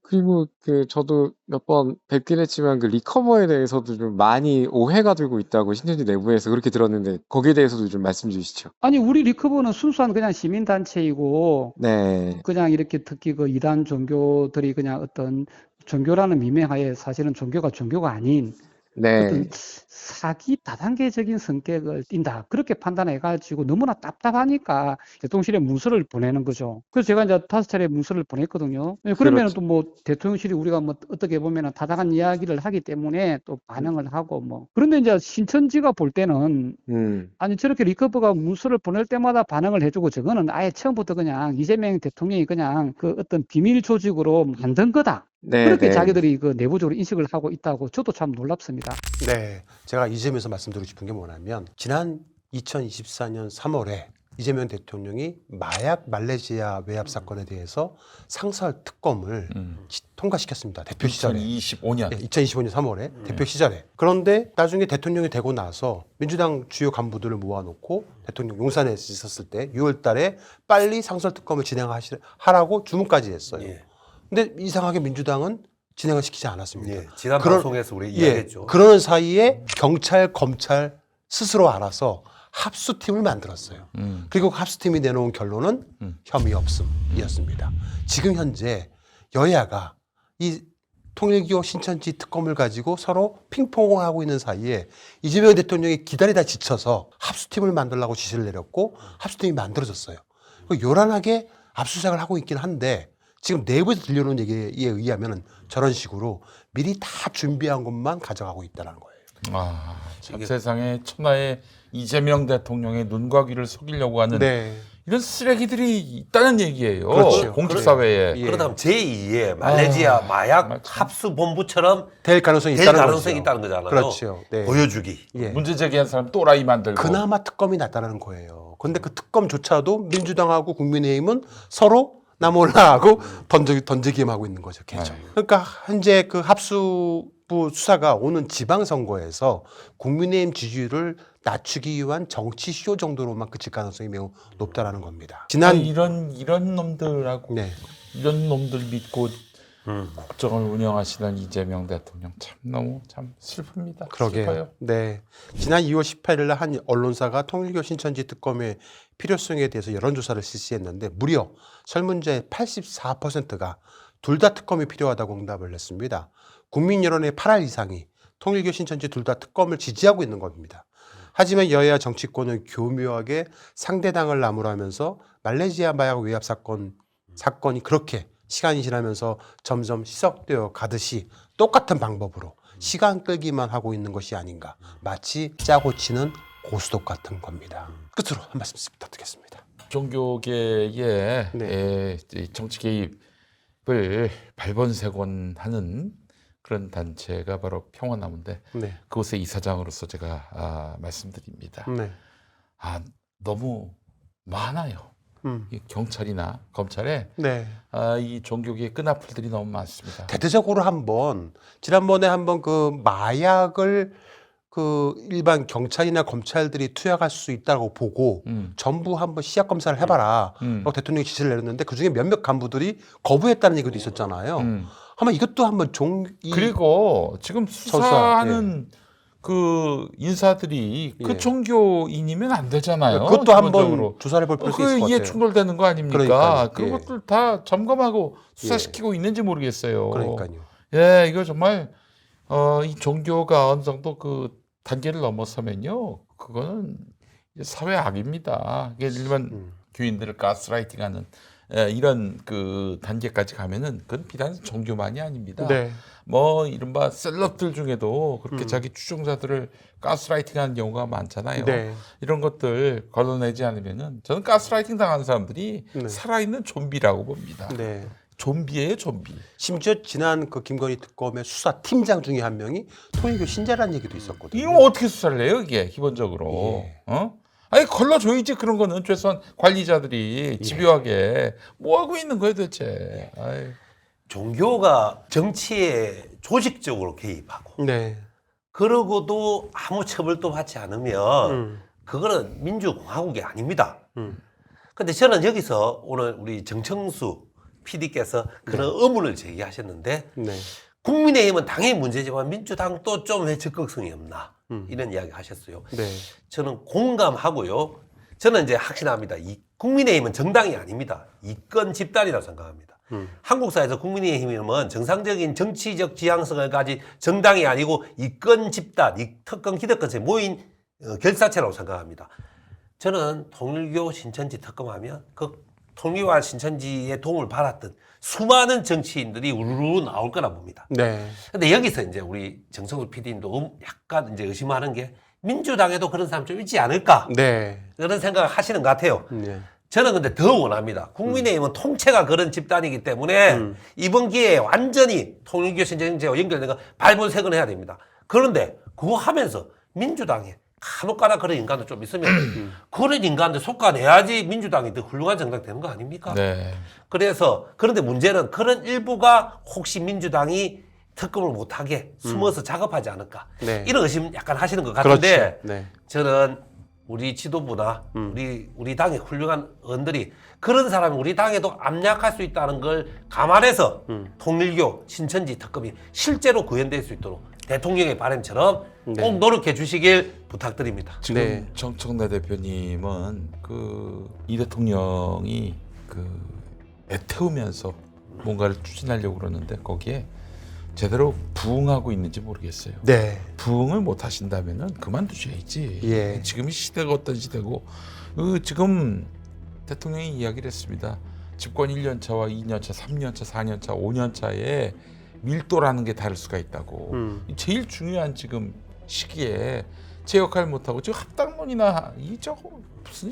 그리고 저도 몇 번 뵙긴 했지만 그 리커버에 대해서도 좀 많이 오해가 되고 있다고 신천지 내부에서 그렇게 들었는데 거기에 대해서도 좀 말씀 주시죠. 아니 우리 리커버는 순수한 그냥 시민단체이고 네. 그냥 이렇게 특히 그 이단 종교들이 그냥 어떤 종교라는 미명하에 사실은 종교가 아닌 네. 어떤 사기 다단계적인 성격을 띈다. 그렇게 판단해가지고 너무나 답답하니까 대통령실에 문서를 보내는 거죠. 그래서 제가 이제 5차례 문서를 보냈거든요. 그러면 또 뭐 대통령실이 우리가 뭐 어떻게 보면 타당한 이야기를 하기 때문에 또 반응을 하고 뭐. 그런데 이제 신천지가 볼 때는 아니 저렇게 리커버가 문서를 보낼 때마다 반응을 해주고 저거는 아예 처음부터 그냥 이재명 대통령이 그냥 그 어떤 비밀 조직으로 만든 거다. 네, 그렇게 네. 자기들이 그 내부적으로 인식을 하고 있다고 저도 참 놀랍습니다. 네, 제가 이 점에서 말씀드리고 싶은 게 뭐냐면 지난 2024년 3월에 이재명 대통령이 마약 말레이시아 외압 사건에 대해서 상설 특검을 통과시켰습니다. 대표 시절에. 2025년. 2025년 3월에 대표 시절에. 그런데 나중에 대통령이 되고 나서 민주당 주요 간부들을 모아놓고 대통령 용산에 있었을 때 6월 달에 빨리 상설 특검을 진행하라고 주문까지 했어요. 근데 이상하게 민주당은 진행을 시키지 않았습니다. 지난 방송에서 우리 이야기했죠. 그러는 사이에 경찰, 검찰 스스로 알아서 합수팀을 만들었어요. 그리고 그 합수팀이 내놓은 결론은 혐의 없음이었습니다. 지금 현재 여야가 이 통일교 신천지 특검을 가지고 서로 핑퐁을 하고 있는 사이에 이재명 대통령이 기다리다 지쳐서 합수팀을 만들라고 지시를 내렸고 합수팀이 만들어졌어요. 요란하게 압수수색을 하고 있긴 한데 지금 내부에서 들려오는 얘기에 의하면 저런 식으로 미리 다 준비한 것만 가져가고 있다는 거예요. 아, 참 세상에 천하의 이재명 대통령의 눈과 귀를 속이려고 하는 이런 쓰레기들이 있다는 얘기예요. 그렇죠. 공직사회에. 그렇다면 제2의 말레이시아 마약 합수본부처럼 될 가능성이 될 있다는 가능성이 거죠. 있다는 거잖아요. 그렇죠. 보여주기. 문제 제기한 사람 또라이 만들고. 그나마 특검이 낫다는 거예요. 그런데 그 특검조차도 민주당하고 국민의힘은 서로 나 몰라 하고 던지기만 하고 있는 거죠. 계속. 그러니까 현재 그 합수부 수사가 오는 지방선거에서 국민의힘 지지율을 낮추기 위한 정치 쇼 정도로만 그칠 가능성이 매우 높다라는 겁니다. 지난 이런 놈들하고 이런 놈들 믿고 국정을 운영하시는 이재명 대통령 참 너무 참 슬픕니다. 그러게요. 슬퍼요. 네. 지난 2월 18일 날 한 언론사가 통일교 신천지 특검의 필요성에 대해서 여론조사를 실시했는데 무려 설문자의 84%가 둘 다 특검이 필요하다고 응답을 했습니다. 국민 여론의 8할 이상이 통일교 신천지 둘 다 특검을 지지하고 있는 겁니다. 하지만 여야 정치권은 교묘하게 상대당을 나무라면서 말레이시아 마약 외압 사건이 그렇게 시간이 지나면서 점점 희석되어 가듯이 똑같은 방법으로 시간 끌기만 하고 있는 것이 아닌가. 마치 짜고 치는 고스톱 같은 겁니다. 끝으로 한 말씀 부탁드리겠습니다. 종교계의 정치 개입을 발본색원하는 그런 단체가 바로 평화나무인데 그곳의 이사장으로서 제가 말씀드립니다. 너무 많아요. 이 경찰이나 검찰에 이 종교계의 끈앞풀들이 너무 많습니다. 대대적으로 지난번에 한번 그 마약을 그 일반 경찰이나 검찰들이 투약할 수 있다고 보고 전부 한번 시약 검사를 해봐라. 라고 대통령이 지시를 내렸는데 그중에 몇몇 간부들이 거부했다는 얘기도 있었잖아요. 아마 이것도 한번 그리고 지금 수사하는 그 인사들이 그 종교인이면 안 되잖아요. 그것도 한번 조사를 해볼 필요가 있을 것 같아요. 이해 충돌되는 거 아닙니까? 그러니까요. 그것들 다 점검하고 수사시키고 있는지 모르겠어요. 그러니까요. 이거 정말 이 종교가 어느 정도 그 단계를 넘어서면요, 그거는 사회 악입니다. 일반 교인들을 가스라이팅하는 이런 그 단계까지 가면은 그건 비단 종교만이 아닙니다. 뭐 이른바 셀럽들 중에도 그렇게 자기 추종자들을 가스라이팅하는 경우가 많잖아요. 이런 것들 걸러내지 않으면은 저는 가스라이팅 당하는 사람들이 살아있는 좀비라고 봅니다. 좀비예요, 좀비. 심지어 지난 그 김건희 특검의 수사 팀장 중에 한 명이 통일교 신자라는 얘기도 있었거든요. 이거 어떻게 수사를 해요, 이게 기본적으로? 아니 걸러줘야지. 그런 거는 최소한 관리자들이 집요하게 뭐 하고 있는 거예요, 도대체? 종교가 정치에 조직적으로 개입하고 그러고도 아무 처벌도 받지 않으면 그거는 민주공화국이 아닙니다. 근데 저는 여기서 오늘 우리 정청수 PD께서 그런 의문을 제기하셨는데 국민의힘은 당연히 문제지만 민주당도 좀 왜 적극성이 없나 이런 이야기 하셨어요. 저는 공감하고요. 저는 이제 확신합니다. 이 국민의힘은 정당이 아닙니다. 이권 집단이라고 생각합니다. 한국 사회에서 국민의힘은 정상적인 정치적 지향성을 가진 정당이 아니고 이권 집단, 이 특권 기득권에 모인 결사체라고 생각합니다. 저는 통일교 신천지 특검하면 그 통일교와 신천지의 도움을 받았던 수많은 정치인들이 우르르 나올 거라 봅니다. 근데 여기서 이제 우리 정성수 PD님도 약간 이제 의심하는 게 민주당에도 그런 사람 좀 있지 않을까? 그런 생각을 하시는 것 같아요. 저는 근데 더 원합니다. 국민의힘은 통째가 그런 집단이기 때문에 이번 기회에 완전히 통일교 신천지와 연결된 거 발본색원해야 됩니다. 그런데 그거 하면서 민주당에 간혹가다 그런 인간도 좀 있으면 그런 인간들 속아내야지 민주당이 더 훌륭한 정당 되는 거 아닙니까? 네. 그래서 그런데 문제는 그런 일부가 혹시 민주당이 특검을 못하게 숨어서 작업하지 않을까 네. 이런 의심 약간 하시는 것 같은데 그렇죠. 네. 저는 우리 지도부나 우리 당의 훌륭한 의원들이 그런 사람이 우리 당에도 압력할 수 있다는 걸 감안해서 통일교 신천지 특검이 실제로 구현될 수 있도록 대통령의 바람처럼 네. 꼭 노력해 주시길 부탁드립니다. 지금 네. 정청래 대표님은 이 대통령이 애태우면서 뭔가를 추진하려고 그러는데 거기에 제대로 부응하고 있는지 모르겠어요. 네. 부응을 못 하신다면은 그만두셔야지. 예. 지금 시대가 어떤 시대고 지금 대통령이 이야기를 했습니다. 집권 1년차와 2년차, 3년차, 4년차, 5년차에 밀도라는 게 다를 수가 있다고. 제일 중요한 지금 시기에 제 역할 못하고 지금 합당론이나 저거 무슨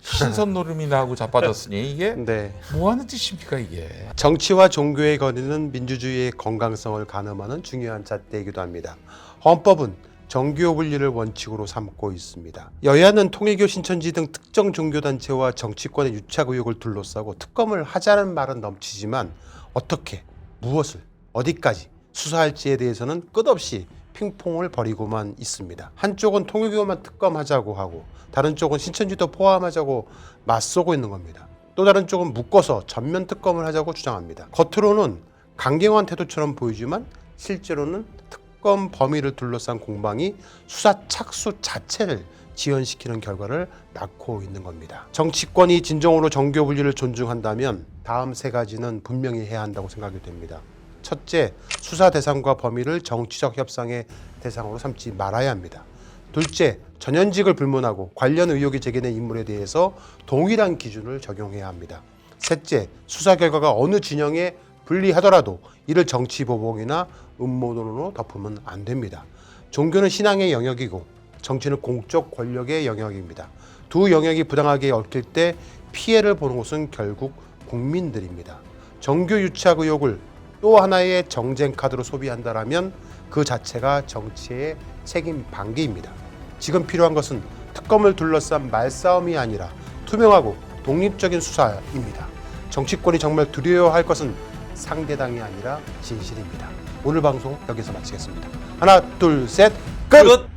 신선 노름이나 하고 자빠졌으니 이게 네. 뭐 하는 짓입니까 이게. 정치와 종교의 거리는 민주주의의 건강성을 가늠하는 중요한 잣대이기도 합니다. 헌법은 정교 분리를 원칙으로 삼고 있습니다. 여야는 통일교, 신천지 등 특정 종교단체와 정치권의 유착 의혹을 둘러싸고 특검을 하자는 말은 넘치지만 어떻게, 무엇을, 어디까지 수사할지에 대해서는 끝없이 핑퐁을 벌이고만 있습니다. 한쪽은 통일교만 특검하자고 하고 다른 쪽은 신천지도 포함하자고 맞서고 있는 겁니다. 또 다른 쪽은 묶어서 전면 특검을 하자고 주장합니다. 겉으로는 강경한 태도처럼 보이지만 실제로는 특검 범위를 둘러싼 공방이 수사 착수 자체를 지연시키는 결과를 낳고 있는 겁니다. 정치권이 진정으로 정교 분리를 존중한다면 다음 세 가지는 분명히 해야 한다고 생각이 됩니다. 첫째, 수사 대상과 범위를 정치적 협상의 대상으로 삼지 말아야 합니다. 둘째, 전현직을 불문하고 관련 의혹이 제기된 인물에 대해서 동일한 기준을 적용해야 합니다. 셋째, 수사 결과가 어느 진영에 불리하더라도 이를 정치 보복이나 음모론으로 덮으면 안 됩니다. 종교는 신앙의 영역이고 정치는 공적 권력의 영역입니다. 두 영역이 부당하게 얽힐 때 피해를 보는 것은 결국 국민들입니다. 정교 유착 의혹을 또 하나의 정쟁 카드로 소비한다라면 그 자체가 정치의 책임 방기입니다. 지금 필요한 것은 특검을 둘러싼 말싸움이 아니라 투명하고 독립적인 수사입니다. 정치권이 정말 두려워할 것은 상대당이 아니라 진실입니다. 오늘 방송 여기서 마치겠습니다. 하나, 둘, 셋, 끝!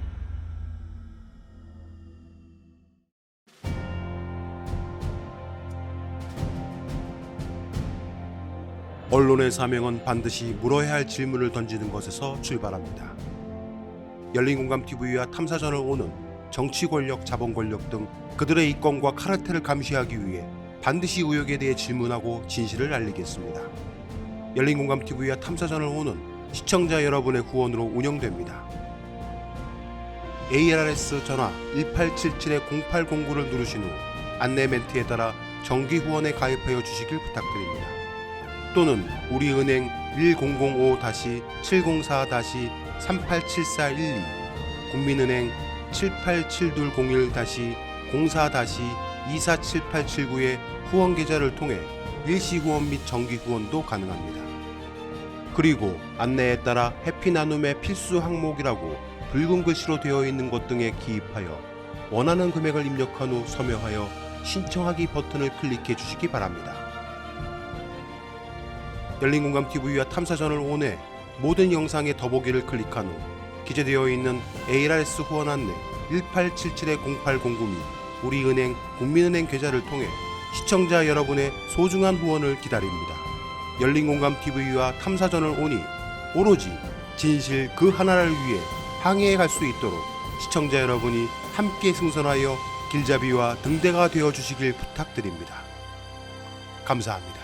언론의 사명은 반드시 물어야 할 질문을 던지는 것에서 출발합니다. 열린공감TV와 탐사전을 오는 정치 권력, 자본 권력 등 그들의 이권과 카르텔을 감시하기 위해 반드시 의혹에 대해 질문하고 진실을 알리겠습니다. 열린공감TV와 탐사전을 오는 시청자 여러분의 후원으로 운영됩니다. ARS 전화 1877-0809를 누르신 후 안내 멘트에 따라 정기 후원에 가입하여 주시길 부탁드립니다. 또는 우리은행 1005-704-387412, 국민은행 787201-04-247879의 후원 계좌를 통해 일시 후원 및 정기 후원도 가능합니다. 그리고 안내에 따라 해피나눔의 필수 항목이라고 붉은 글씨로 되어 있는 것 등에 기입하여 원하는 금액을 입력한 후 서명하여 신청하기 버튼을 클릭해 주시기 바랍니다. 열린공감TV와 탐사전을 온해 모든 영상의 더보기를 클릭한 후 기재되어 있는 ARS 후원 안내 1877-0809 및 우리은행 국민은행 계좌를 통해 시청자 여러분의 소중한 후원을 기다립니다. 열린공감TV와 탐사전을 오니 오로지 진실 그 하나를 위해 항해해 갈 수 있도록 시청자 여러분이 함께 승선하여 길잡이와 등대가 되어 주시길 부탁드립니다. 감사합니다.